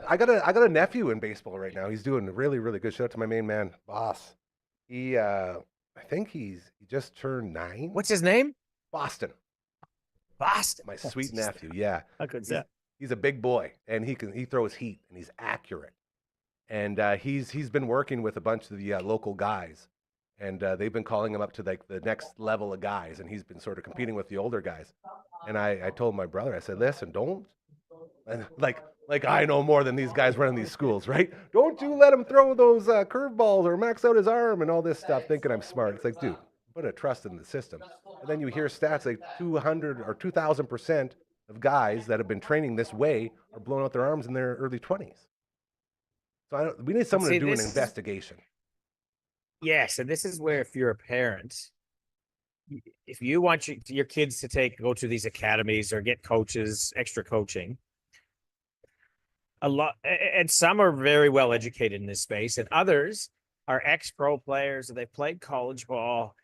I got a nephew in baseball right now. He's doing really, really good. Shout out to my main man, Boss. He I think he just turned 9. what's his name? Boston? Boston. My sweet nephew. Yeah. How good's He's, that? he's a big boy, and he throws heat, and he's accurate. And he's been working with a bunch of the local guys, and they've been calling him up to like the next level of guys, and he's been sort of competing with the older guys. And I told my brother, I said, listen, don't, and like I know more than these guys running these schools, right? Don't you let him throw those curveballs or max out his arm and all this stuff, thinking I'm smart. It's like, dude, put a trust in the system. And then you hear stats like 200 or 2,000% of guys that have been training this way are blowing out their arms in their early 20s. So we need someone see, to do an this is- investigation. Yes, and this is where if you're a parent, if you want your kids to go to these academies or get coaches, extra coaching, a lot, and some are very well educated in this space, and others are ex-pro players and they've played college ball,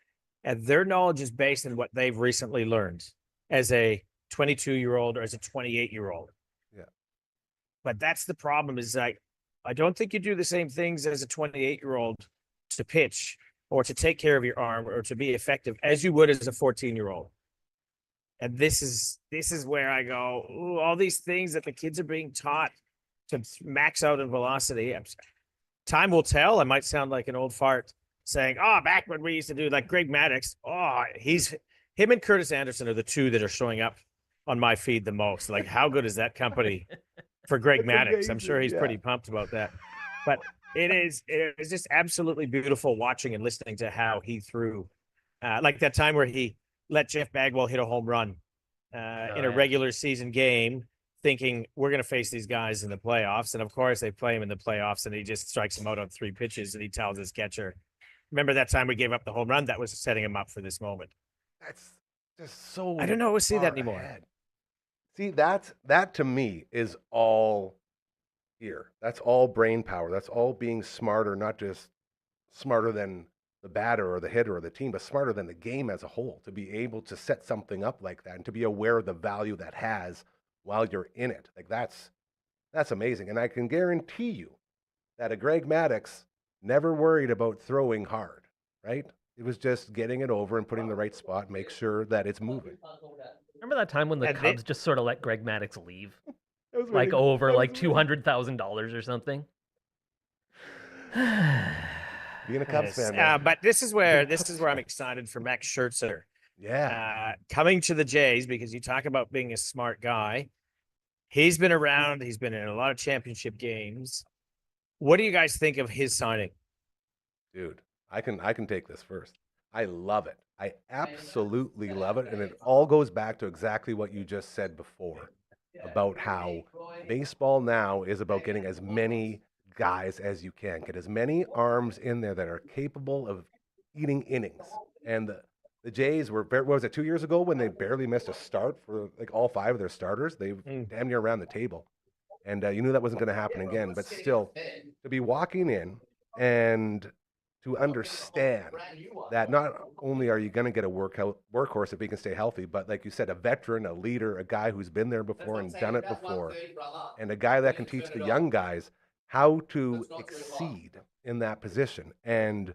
and their knowledge is based on what they've recently learned as a 22-year-old or as a 28-year-old. Yeah. But that's the problem is like, I don't think you do the same things as a 28-year-old to pitch or to take care of your arm or to be effective as you would as a 14-year-old. And this is where I go, ooh, all these things that the kids are being taught to max out in velocity. Time will tell. I might sound like an old fart saying, oh, back when we used to do like Greg Maddux. Oh, him and Curtis Anderson are the two that are showing up on my feed the most. Like, how good is that company for Greg That's Maddux? I'm amazing, sure he's yeah. pretty pumped about that. But it is just absolutely beautiful watching and listening to how he threw, like that time where he let Jeff Bagwell hit a home run in a regular season game, thinking we're going to face these guys in the playoffs. And of course they play him in the playoffs and he just strikes him out on 3 pitches and he tells his catcher, remember that time we gave up the home run? That was setting him up for this moment. That's just so. I don't know. We'll see that far anymore. ahead. See, that to me is all here. That's all brain power. That's all being smarter, not just smarter than the batter or the hitter or the team, but smarter than the game as a whole. To be able to set something up like that and to be aware of the value that has while you're in it. Like that's amazing. And I can guarantee you that a Greg Maddux never worried about throwing hard, right? It was just getting it over and putting the right spot, make sure that it's moving. Remember that time when the And Cubs just sort of let Greg Maddux leave? That was Like really- over that like was really- $200,000 or something? Being a Cubs Yes. fan, man. But this is where I'm excited for Max Scherzer Yeah. coming to the Jays, because you talk about being a smart guy. He's been around. He's been in a lot of championship games. What do you guys think of his signing? Dude, I can take this first. I love it. I absolutely love it. And it all goes back to exactly what you just said before about how baseball now is about getting as many guys as you can. Get as many arms in there that are capable of eating innings. And the Jays were, what was it, 2 years ago when they barely missed a start for like all 5 of their starters? They damn near around the table. And you knew that wasn't going to happen again. But still, to be walking in and to understand that not only are you going to get a workhorse if he can stay healthy, but like you said, a veteran, a leader, a guy who's been there before and done it before, and a guy that can teach the young guys how to exceed in that position. And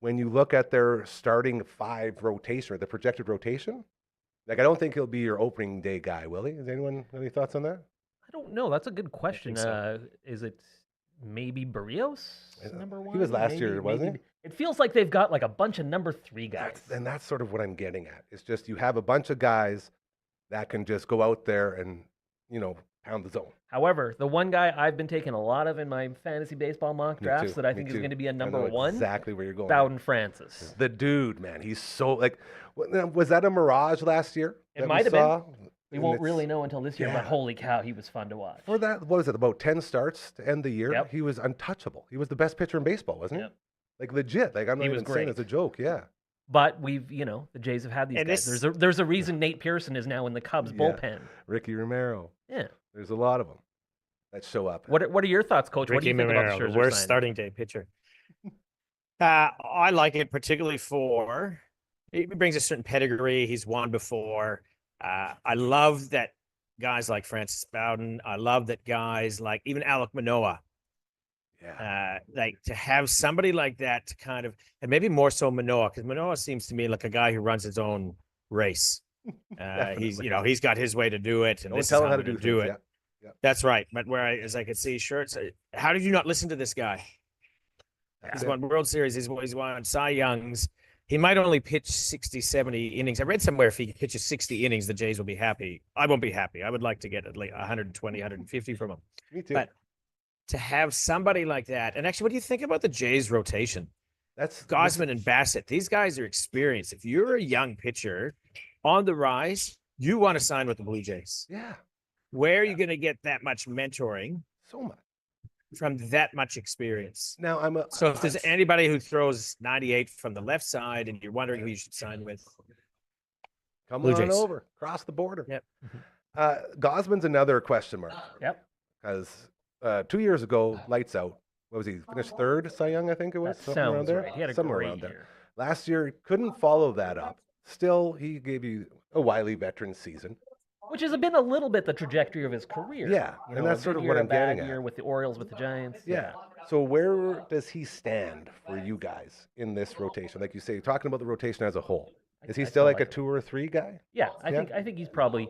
when you look at their starting 5 rotation, or the projected rotation, like I don't think he'll be your opening day guy, will he? Has anyone any thoughts on that? I don't know. That's a good question. so. Is it maybe Barrios number 1? He was last year, wasn't he? It feels like they've got like a bunch of number 3 guys. That's sort of what I'm getting at. It's just you have a bunch of guys that can just go out there and, pound the zone. However, the one guy I've been taking a lot of in my fantasy baseball mock Me drafts too, that I me think is too. going to be a I number know one, exactly where you're going. Bowden Francis. The dude, man, he's so like. Was that a mirage last year? It that might have saw? been. We And won't it's- really know until this year, but yeah. holy cow, he was fun to watch. For that, what was it? About 10 starts to end the year. Yep. He was untouchable. He was the best pitcher in baseball, wasn't Yep. he? Like legit. Like I'm not He was even saying great. as a joke. Yeah. But the Jays have had these And guys. this- There's a reason Nate Pearson is now in the Cubs Yeah. bullpen. Ricky Romero. Yeah. There's a lot of them that show up. What are your thoughts, Coach? What do Ricky you think about Romero, the the Scherzer worst signing? starting day pitcher. I like it particularly for he brings a certain pedigree. He's won before. I love that guys like Francis Bowden. I love that guys like even Alec Manoah. Yeah. Like to have somebody like that to kind of, and maybe more so Manoah, because Manoah seems to me like a guy who runs his own race. He's got his way to do it, and Don't this tell is him how how to to do do things. it. Yeah. That's right. But as I could see shirts, how did you not listen to this guy? That's He's it. won World Series. He's won Cy Youngs. He might only pitch 60, 70 innings. I read somewhere if he pitches 60 innings, the Jays will be happy. I won't be happy. I would like to get at least 120, 150 from him. Me too. But to have somebody like that, and actually, what do you think about the Jays rotation? That's Gosman and Bassett, these guys are experienced. If you're a young pitcher on the rise, you want to sign with the Blue Jays. Yeah. Where are you going to get that much mentoring So much. from that much experience? Now So if there's anybody who throws 98 from the left side and you're wondering who you should sign with, come Blue on Jays. over, cross the border. Yep. Gosman's another question mark Yep. because 2 years ago, lights out. What was he? Finished third Cy Young, I think it was. That Somewhere around sounds there. right. He had a Somewhere great around there. year. Last year, couldn't follow that up. Still, he gave you a wily veteran season. Which has been a little bit the trajectory of his career. Yeah, You and know, that's a sort good of year, what a I'm getting bad at. year with the Orioles, with the Giants. Yeah. So where does he stand for you guys in this rotation? Like you say, talking about the rotation as a whole. Is he I still still like a like him. 2 or 3 guy? Yeah, I Yeah. think he's probably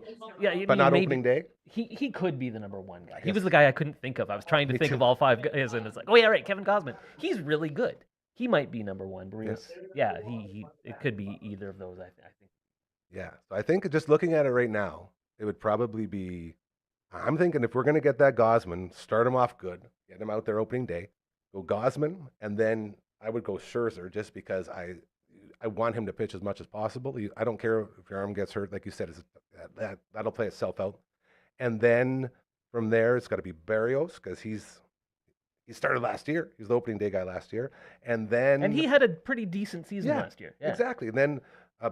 But not maybe, opening day? He could be the number one guy. He Yes. was the guy I couldn't think of. I was trying to Me think too. of all five guys, and it's like, oh yeah, right, Kevin Gosman. He's really good. He might be number one. Bruce. Yeah, he it could be either of those. I think. Yeah. So I think just looking at it right now, it would probably be. I'm thinking if we're going to get that Gosman, start him off good, get him out there opening day, go Gosman, and then I would go Scherzer just because I want him to pitch as much as possible. I don't care if your arm gets hurt, like you said, that'll play itself out. And then from there, it's got to be Barrios because he started last year. He was the opening day guy last year, and then And he had a pretty decent season Yeah, last year. Yeah. exactly. And then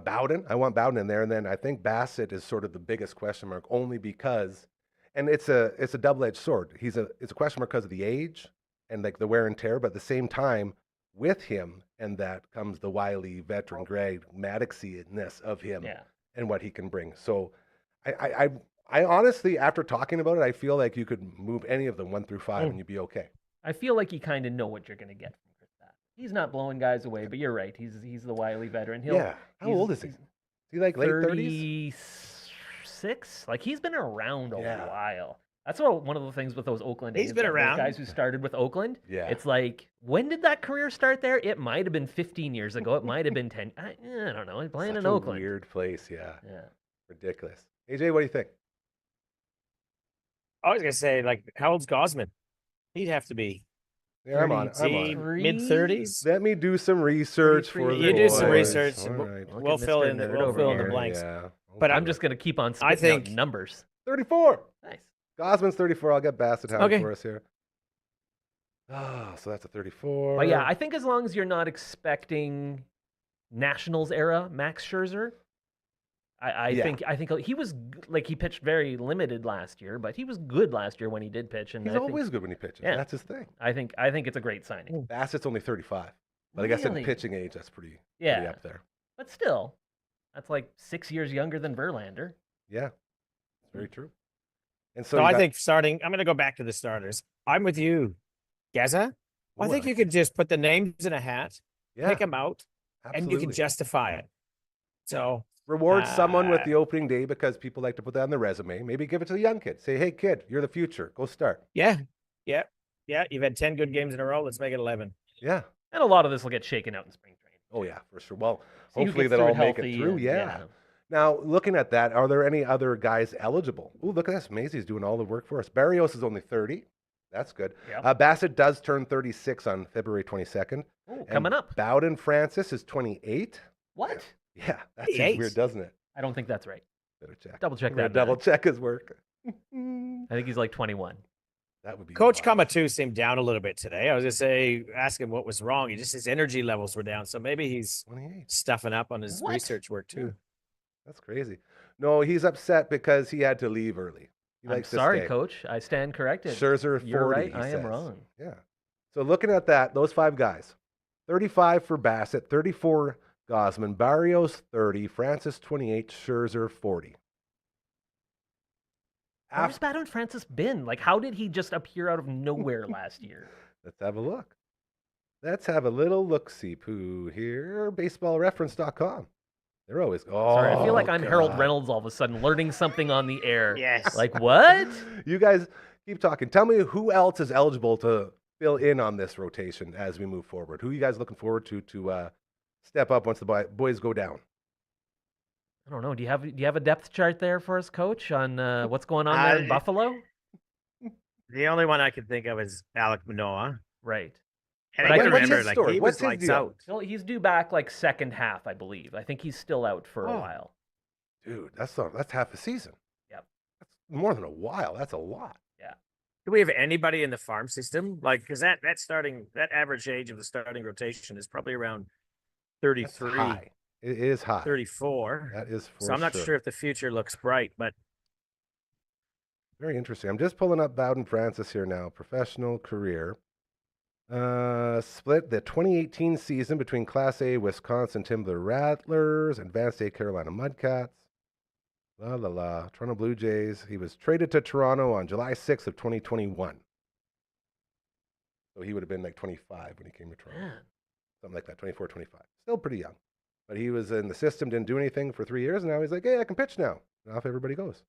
Bowden, I want Bowden in there, and then I think Bassett is sort of the biggest question mark, only because, and it's a double-edged sword. It's a question mark because of the age and like the wear and tear, but at the same time, with him and that comes the wily veteran Greg Maddox-ness of him Yeah. and what he can bring. So I honestly, after talking about it, I feel like you could move any of them 1 through 5 and you'd be okay. I feel like you kind of know what you're going to get from Chris Bassett. He's not blowing guys away, but you're right. He's the wily veteran. Yeah. How old is he? Is he like late 30s? 36. Like he's been around a Yeah. while. That's one of the things with those Oakland. He's A's, been those around. guys who started with Oakland. Yeah. It's like, when did that career start there? It might have been 15 years ago. It might have been 10. I don't know. He's playing Such in a Oakland. weird place, yeah. Yeah. Ridiculous. AJ, what do you think? I was going to say, like, how old's Gosman? He'd have to be Yeah, I'm on it. mid 30s. Let me do some research for the You do some boys. research. All right. Look We'll at fill Mr. in the Nerd over the here. blanks. Yeah. But I'm just going to keep on I spitting think- out numbers. 34. Nice. Gosman's 34. I'll get Bassett Hound Okay. for us here. So that's a 34. But yeah, I think as long as you're not expecting Nationals era Max Scherzer, I Yeah. think he was like he pitched very limited last year, but he was good last year when he did pitch. And He's I think, always good when he pitches. Yeah. That's his thing. I think it's a great signing. Bassett's only 35. But I guess in Really? pitching age, that's pretty Yeah, up there. but still, that's like 6 years younger than Verlander. Yeah. It's very true. And so So you I got- think starting, I'm going to go back to the starters. I'm with you, Gaza. I Ooh, think you could just put the names in a hat, yeah, pick them out, and you can absolutely. justify it. So Reward someone with Uh, the opening day because people like to put that on their resume. Maybe give it to the young kid. Say, hey, kid, you're the future. Go start. yeah. You've had 10 good games in a row. Let's make it 11. Yeah. And a lot of this will get shaken out in spring training. Oh, yeah, for sure. Well, See who hopefully gets they'll through all make it healthy through. and- Yeah. Now, looking at that, are there any other guys eligible? Ooh, look at this. Maisie's doing all the work for us. Barrios is only 30. That's good. Yep. Bassett does turn 36 on February 22nd. Ooh, coming up. Bowden Francis is 28. What? Yeah, that seems 28? weird, doesn't it? I don't think that's right. Better check. Double check I'm gonna that. double man. check his work. I think he's like 21. That would be Coach wild. Kamatu seemed down a little bit today. I was just ask him what was wrong. He just his energy levels were down, so maybe he's 28. stuffing up on his What? research work too. That's crazy. No, he's upset because he had to leave early. He I'm likes to sorry, stay. Coach. I stand corrected. Scherzer 40. You're right. he I am says. wrong. Yeah. So looking at that, those 5 guys, 35 for Bassett, 34 Gosman, Barrios 30, Francis 28, Scherzer 40. Where's Bowden Francis been? Like, how did he just appear out of nowhere last year? Let's have a look. Let's have a little look-see poo here. BaseballReference.com. They're always. Oh, Sorry, I feel like I'm Harold God. Reynolds all of a sudden, learning something on the air. Yes. Like, what? You guys keep talking. Tell me who else is eligible to fill in on this rotation as we move forward. Who are you guys looking forward to step up once the boys go down? I don't know. Do you have a depth chart there for us, Coach, on what's going on there in Buffalo? The only one I can think of is Alec Manoah. Right. And But I I can can what's remember, his like, story? he What's was his lights deal? out. So he's due back like second half, I believe. I think he's still out for a Oh. while. Dude, that's half a season. Yep. That's more than a while. That's a lot. Do we have anybody in the farm system? Like, because that average age of the starting rotation is probably around That's 33, high. It is high. 34. That is for So I'm not sure if the future looks bright, but Very interesting. I'm just pulling up Bowden Francis here now. Professional career. Split the 2018 season between Class A Wisconsin Timber Rattlers and Advanced A Carolina Mudcats. La la la. Toronto Blue Jays. He was traded to Toronto on July 6th of 2021. So he would have been like 25 when he came to Toronto. Man. Something like that, 24, 25. Still pretty young. But he was in the system, didn't do anything for 3 years, and now he's like, hey, I can pitch now. And off everybody goes.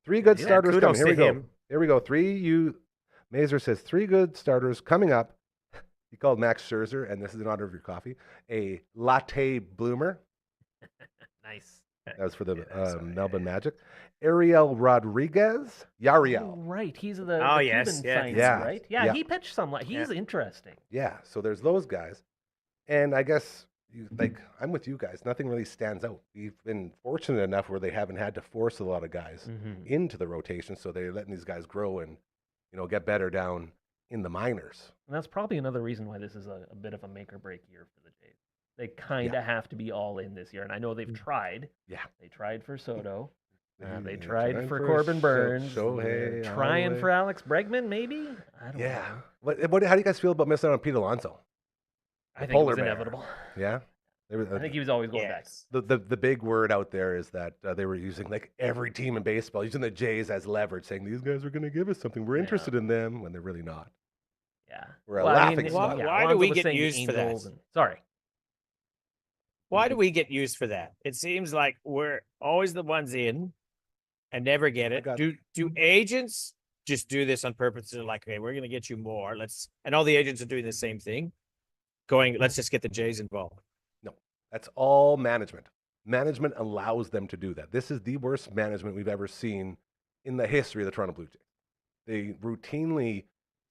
3 good Yeah, starters coming. kudos Here to we go. him. Here we go. Mazer says 3 good starters coming up. He called Max Scherzer, and this is in honor of your coffee, a latte bloomer. Nice. That was for the Yeah, that's right. Melbourne Magic. Ariel Rodriguez. Yariel. Oh, right. He's the Oh, Cuban yes, yeah, scientist, yeah, right? Yeah, yeah. he pitched some. He's interesting. Yeah, so there's those guys. And I guess, I'm with you guys. Nothing really stands out. We've been fortunate enough where they haven't had to force a lot of guys Mhm. into the rotation, so they're letting these guys grow and, get better down in the minors. And that's probably another reason why this is a bit of a make or break year for the Jays. They kind of have to be all in this year. And I know they've tried. Yeah. They tried for Soto. They Yeah, tried for Corbin Burns. Shohei, They're trying Holloway. for Alex Bregman, maybe? I don't Yeah. know. How do you guys feel about missing out on Pete Alonso? I think it polar was bear. inevitable. Yeah? I think he was always going yes. The big word out there is that they were using every team in baseball, using the Jays as leverage, saying these guys are going to give us something. We're Yeah. interested in them when they're really not. back. Yeah. We're a laughing stock. Why do Alonso we was get saying the used for that? Angels sorry. Why do we get used for that? It seems like we're always the ones in and never get it. got- Do agents just do this on purpose? They're like, okay, we're going to get you more. And all the agents are doing the same thing. Let's just get the Jays involved. That's all management. Management allows them to do that. This is the worst management we've ever seen in the history of the Toronto Blue Jays. They routinely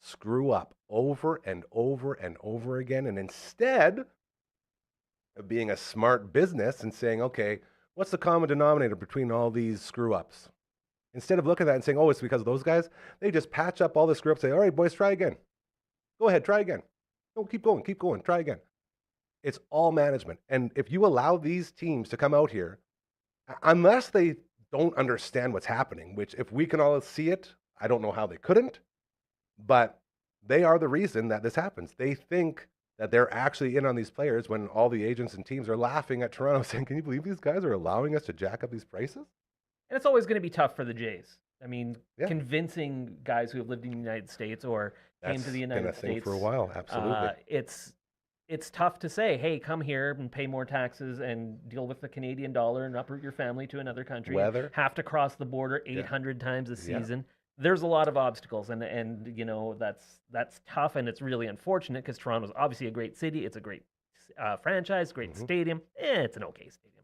screw up over and over and over again. And instead of being a smart business and saying, okay, what's the common denominator between all these screw ups? Instead of looking at that and saying, oh, it's because of those guys, they just patch up all the screw ups, say, all right, boys, try again. Go ahead, try again. No, keep going, try again. It's all management. And if you allow these teams to come out here, unless they don't understand what's happening, which if we can all see it, I don't know how they couldn't, but they are the reason that this happens. They think that they're actually in on these players when all the agents and teams are laughing at Toronto saying, can you believe these guys are allowing us to jack up these prices? And it's always going to be tough for the Jays. I mean, Yeah. convincing guys who have lived in the United States or came to the been United a thing States for a while, absolutely. It's tough to say, hey, come here and pay more taxes and deal with the Canadian dollar and uproot your family to another country. and Weather. have to cross the border 800 times a season. There's a lot of obstacles, and that's tough, and it's really unfortunate because Toronto's obviously a great city. It's a great franchise, great stadium. It's an okay stadium.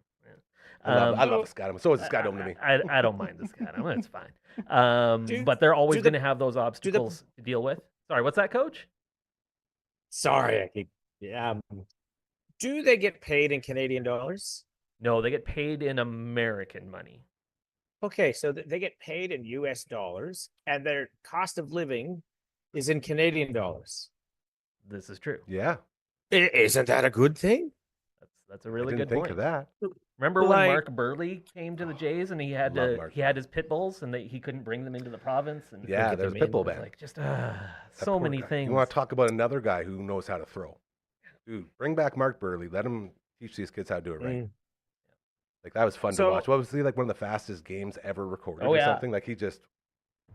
I love a Scadam. So is a Scadam to me. I don't mind the Scadam. It's fine. Do- But they're always do the- going to have those obstacles to deal with. Sorry, what's that, Coach? Sorry, I keep. Yeah. Do they get paid in Canadian dollars? No, they get paid in American money. Okay, so they get paid in US dollars, and their cost of living is in Canadian dollars. This is true. Yeah. Isn't that a good thing? That's a I really didn't good think point. of that. Remember when Like- Mark Burley came to the Jays and he had Love to Mark he had his pit bulls and he couldn't bring them into the province and Yeah, get there's them a in, pitbull but ban. like just That so poor many guy. things. You want to talk about another guy who knows how to throw? Dude, bring back Mark Burley. Let him teach these kids how to do it right. Mm. Like that was fun to So- watch. What was he like? One of the fastest games ever recorded, Oh, or yeah. something? Like he just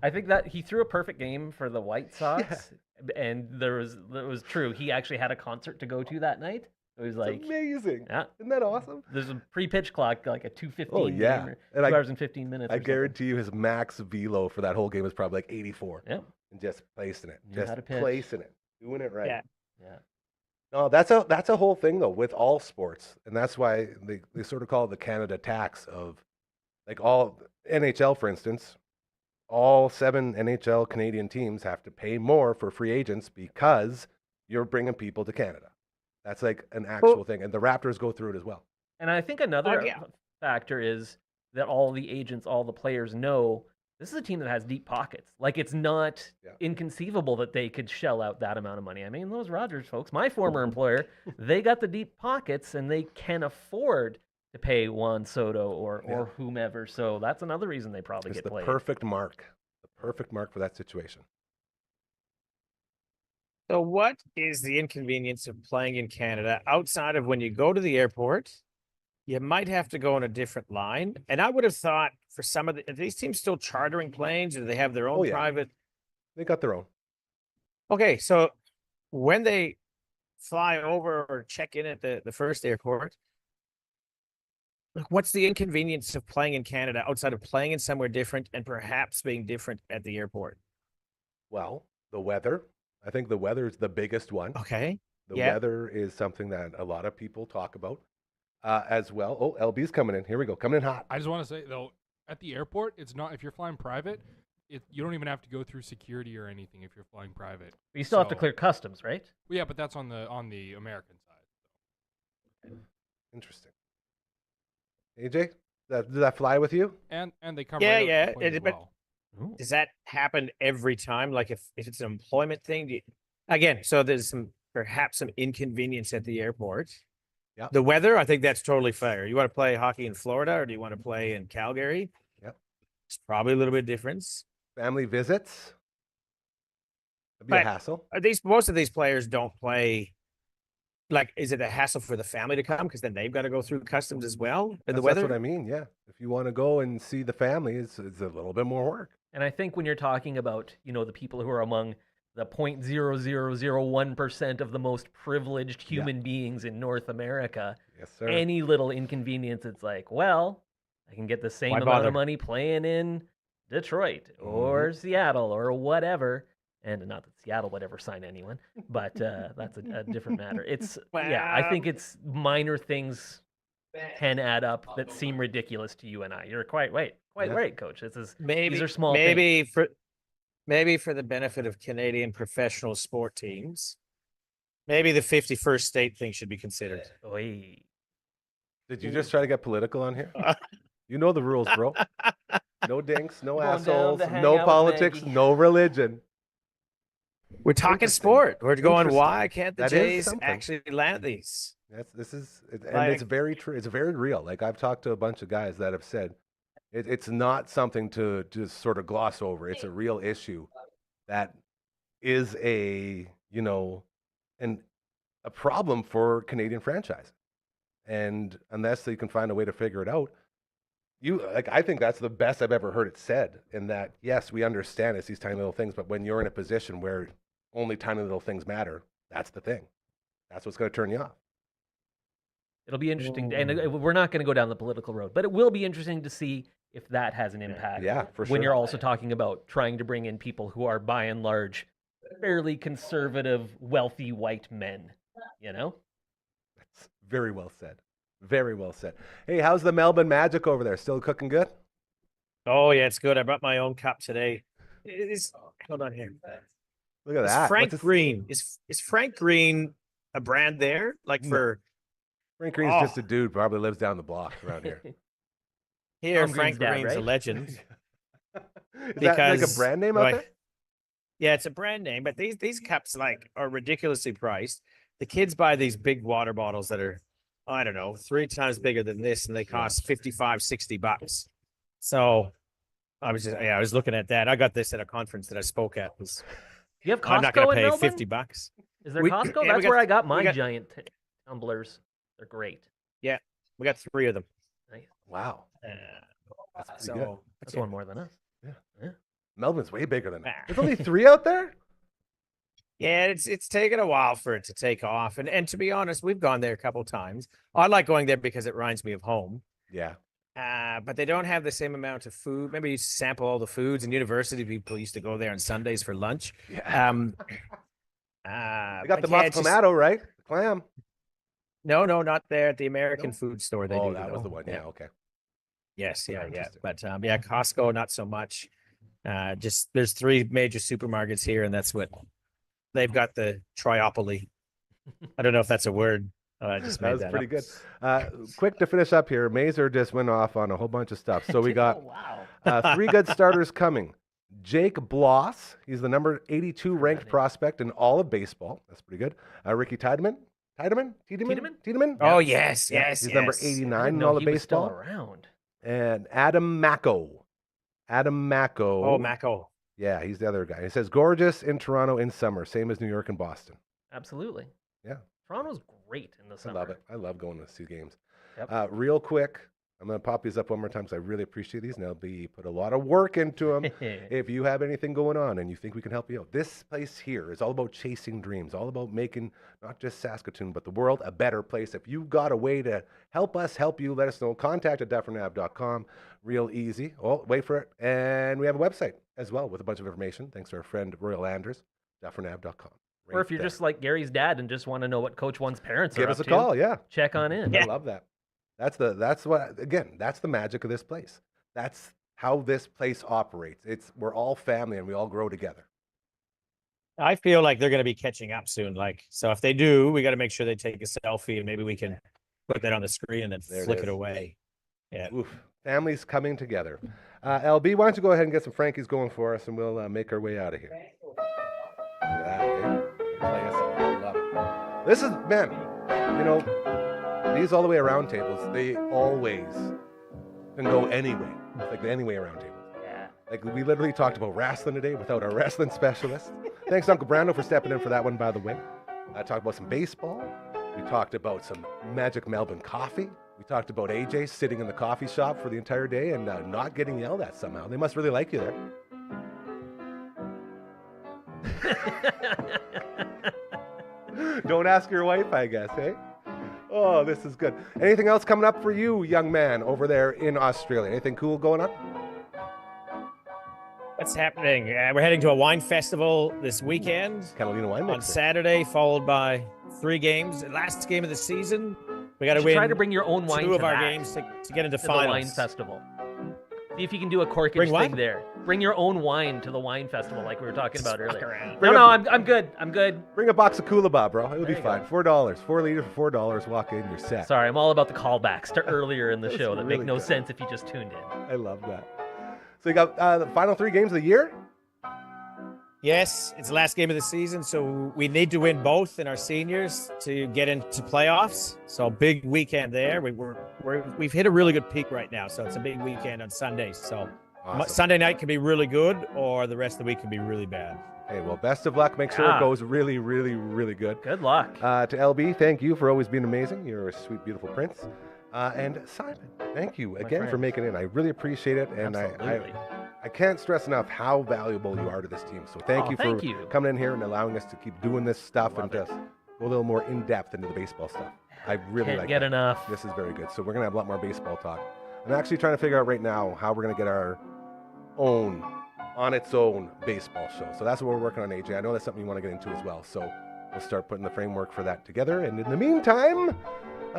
I think that he threw a perfect game for the White Sox, and it was true. He actually had a concert to go to that night. So he was like, it's amazing. yeah, Isn't that awesome? there's a pre-pitch clock, like a 2:15 Oh, yeah. game, or And 2 hours and 15 minutes. I or something. guarantee you, his max velo for that whole game was probably like 84. Yep. And just placing it, Knew how just to pitch. placing it, doing it right. Yeah. Yeah. No, that's a whole thing though with all sports, and that's why they sort of call it the Canada tax of, like all NHL, for instance, all 7 NHL Canadian teams have to pay more for free agents because you're bringing people to Canada. That's like an actual thing, and the Raptors go through it as well. And I think another yeah. factor is that all the agents, all the players know this is a team that has deep pockets. Like it's not Yeah. inconceivable that they could shell out that amount of money. I mean, those Rogers folks, my former employer, they got the deep pockets and they can afford to pay Juan Soto or whomever. So that's another reason they probably It's get the played. perfect mark for that situation. So, what is the inconvenience of playing in Canada outside of when you go to the airport? You might have to go on a different line. And I would have thought for some of are these teams still chartering planes, or do they have their own Oh, yeah. private? They got their own. Okay, so when they fly over or check in at the first airport, like what's the inconvenience of playing in Canada outside of playing in somewhere different and perhaps being different at the airport? Well, the weather. I think the weather is the biggest one. Okay. The Yeah. weather is something that a lot of people talk about as well. Oh, LB's coming in. Here we go. Coming in hot. I just want to say though, at the airport, it's not if you're flying private, you don't even have to go through security or anything if you're flying private. But you still have to So- clear customs, right? Well, yeah, but that's on the American side. Interesting. AJ, did that fly with you? And they come Yeah, right out yeah, the plane as but- well. Does that happen every time? Like if it's an employment thing, again, so there's perhaps some inconvenience at the airport. Yep. The weather, I think that's totally fair. You want to play hockey in Florida or do you want to play in Calgary? Yep. It's probably a little bit difference. Family visits? That'd be a But- hassle. Most of these players don't play. Like, is it a hassle for the family to come because then they've got to go through customs as well? And the That's weather. what I mean. Yeah. If you want to go and see the family, it's a little bit more work. And I think when you're talking about, the people who are among the 0.0001% of the most privileged human beings in North America, Yes, sir. any little inconvenience, it's like, well, I can get the same Why amount bother? of money playing in Detroit or Seattle or whatever. And not that Seattle would ever sign anyone, but that's a different matter. It's I think it's minor things can add up that seem ridiculous to you and I. You're quite right, Yeah. right, Coach. This is maybe these are small things. maybe for the benefit of Canadian professional sport teams, maybe the 51st state thing should be considered. Oy. Did you just try to get political on here? You know the rules, bro. No dinks, no Going down assholes, to hang out no with politics, Maggie. no religion. We're talking Interesting. sport. We're going, Interesting. why can't the That is Jays something. actually land these? And it's Like- very true. It's very real. Like I've talked to a bunch of guys that have said it's not something to just sort of gloss over. It's a real issue that is a problem for Canadian franchise. And unless they can find a way to figure it out, I think that's the best I've ever heard it said. In that, yes, we understand it's these tiny little things, but when you're in a position where only tiny little things matter, that's the thing. That's what's going to turn you off. It'll be interesting, and we're not going to go down the political road, but it will be interesting to see if that has an impact. Yeah, for When sure. you're also talking about trying to bring in people who are, by and large, fairly conservative, wealthy white men. That's very well said. Very well said. Hey, how's the Melbourne Magic over there? Still cooking good? Oh yeah, it's good. I brought my own cup today. Is hold on here. Look at Is that. Frank What's this- Green? Is Frank Green a brand there? Like No. for Frank Green's Oh. just a dude, probably lives down the block around here. here, Tom Frank Green's dad, Green's a right? legend. Is that like a Because- brand name out right. there? Yeah, it's a brand name, but these cups like are ridiculously priced. The kids buy these big water bottles that are, I don't know, 3 times bigger than this, and they cost $55-$60. So I was looking at that. I got this at a conference that I spoke at. Do you have I'm not going Costco to in pay Melbourne? $50. Is there We- Costco? yeah, we That's got- where I got we my got- giant tumblers. They're great. We got 3 of them. Nice. Wow. Uh, That's pretty so good. That's one more than us. Melbourne's way bigger than that. Ah. There's only 3 out there? yeah, it's taken a while for it to take off, and to be honest, we've gone there a couple times. I like going there because it reminds me of home. Yeah. But they don't have the same amount of food. Maybe you sample all the foods. In university, people used to go there on Sundays for lunch. Yeah. I I got the Mosclamato, right? The clam. No, not there at the American No? food store. They Oh, do. that was though. the one. Yeah, okay. Yes, yeah. Interesting. But yeah, Costco, not so much. Just there's 3 major supermarkets here, and that's what they've got, the triopoly. I don't know if that's a word. I just made That was that pretty up. good. Quick to finish up here. Mazer just went off on a whole bunch of stuff. So we got wow. 3 good starters coming. Jake Bloss. He's the number 82 ranked name. prospect in all of baseball. That's pretty good. Ricky Tiedemann. Tiedemann? Oh yes, Yeah, yes. He's number yes. 89 I didn't in know all of he was still baseball. around. And Adam Macko. Oh, Mako. Yeah, he's the other guy. It says gorgeous in Toronto in summer, same as New York and Boston. Absolutely. Yeah. Toronto's great in the I summer. love it. I love going to see games. Yep. Real quick, I'm going to pop these up one more time because I really appreciate these. Now, we put a lot of work into them. If you have anything going on and you think we can help you out, this place here is all about chasing dreams, all about making not just Saskatoon, but the world a better place. If you've got a way to help us help you, let us know. Contact at dufferinave.com. Real easy. Oh, wait for it. And we have a website as well with a bunch of information. Thanks to our friend Royal Anders, dufferinave.com. Or if you're just like Gary's dad and just want to know what Coach One's parents are give up us a to, call. Yeah. check on in. I love that. That's the magic of this place. That's how this place operates. We're all family and we all grow together. I feel like they're going to be catching up soon. So if they do, we got to make sure they take a selfie, and maybe we can put that on the screen and then There it flick is. it away. Yeah. Oof. Families coming together. LB, why don't you go ahead and get some Frankies going for us and we'll make our way out of here. Look at that, eh? Play us up. I love it. This is, man, these all the way around tables, they always can go anyway. Like the anyway around tables. Yeah. Like we literally talked about wrestling today without our wrestling specialist. Thanks, Uncle Brando, for stepping in for that one, by the way. I talked about some baseball. We talked about some Magic Melbourne coffee. We talked about AJ sitting in the coffee shop for the entire day and not getting yelled at somehow. They must really like you there. Don't ask your wife, I guess, eh? Oh, this is good. Anything else coming up for you, young man, over there in Australia? Anything cool going on? What's happening? We're heading to a wine festival this weekend Catalina Wine on Mixer. Saturday, followed by 3 games. The last game of the season. We got to You should win try to bring your own wine 2 to of our that, games to get into to the finals. wine festival. See if you can do a corkage Bring what? thing there. Bring your own wine to the wine festival, like we were talking about Fuck earlier. around. Bring No, up- I'm good. I'm good. Bring a box of Coolabah, bro. It'll be There you fine. go. $4. 4 liters for $4. Walk in, you're set. Sorry, I'm all about the callbacks to earlier in the That's show that really make no good. sense if you just tuned in. I love that. So you got the final 3 games of the year? Yes, it's the last game of the season, so we need to win both in our seniors to get into playoffs. So big weekend there. We've hit a really good peak right now, so it's a big weekend on Sunday. So Awesome. Sunday night can be really good, or the rest of the week can be really bad. Hey, well, best of luck. Make sure it Yeah. goes really, really, really good. Good luck. To LB, thank you for always being amazing. You're a sweet, beautiful prince. And Simon, thank you again for friend. making it. I really appreciate it. And Absolutely. I can't stress enough how valuable you are to this team. So thank Oh, you for thank you. coming in here and allowing us to keep doing this stuff Love and it. just go a little more in depth into the baseball stuff. I really Can't like get that. enough. This is very good. So we're going to have a lot more baseball talk. I'm actually trying to figure out right now how we're going to get our own, on its own baseball show. So that's what we're working on, AJ. I know that's something you want to get into as well. So we'll start putting the framework for that together. And in the meantime,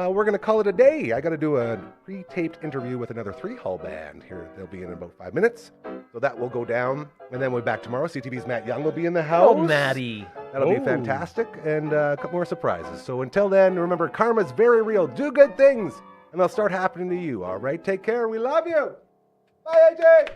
we're going to call it a day. I got to do a pre-taped interview with another 3-Hull band here. They'll be in about 5 minutes. So that will go down. And then we'll be back tomorrow. CTV's Matt Young will be in the house. Oh, Maddie. That'll be fantastic. And a couple more surprises. So until then, remember, karma's very real. Do good things, and they'll start happening to you. All right? Take care. We love you. Bye, AJ.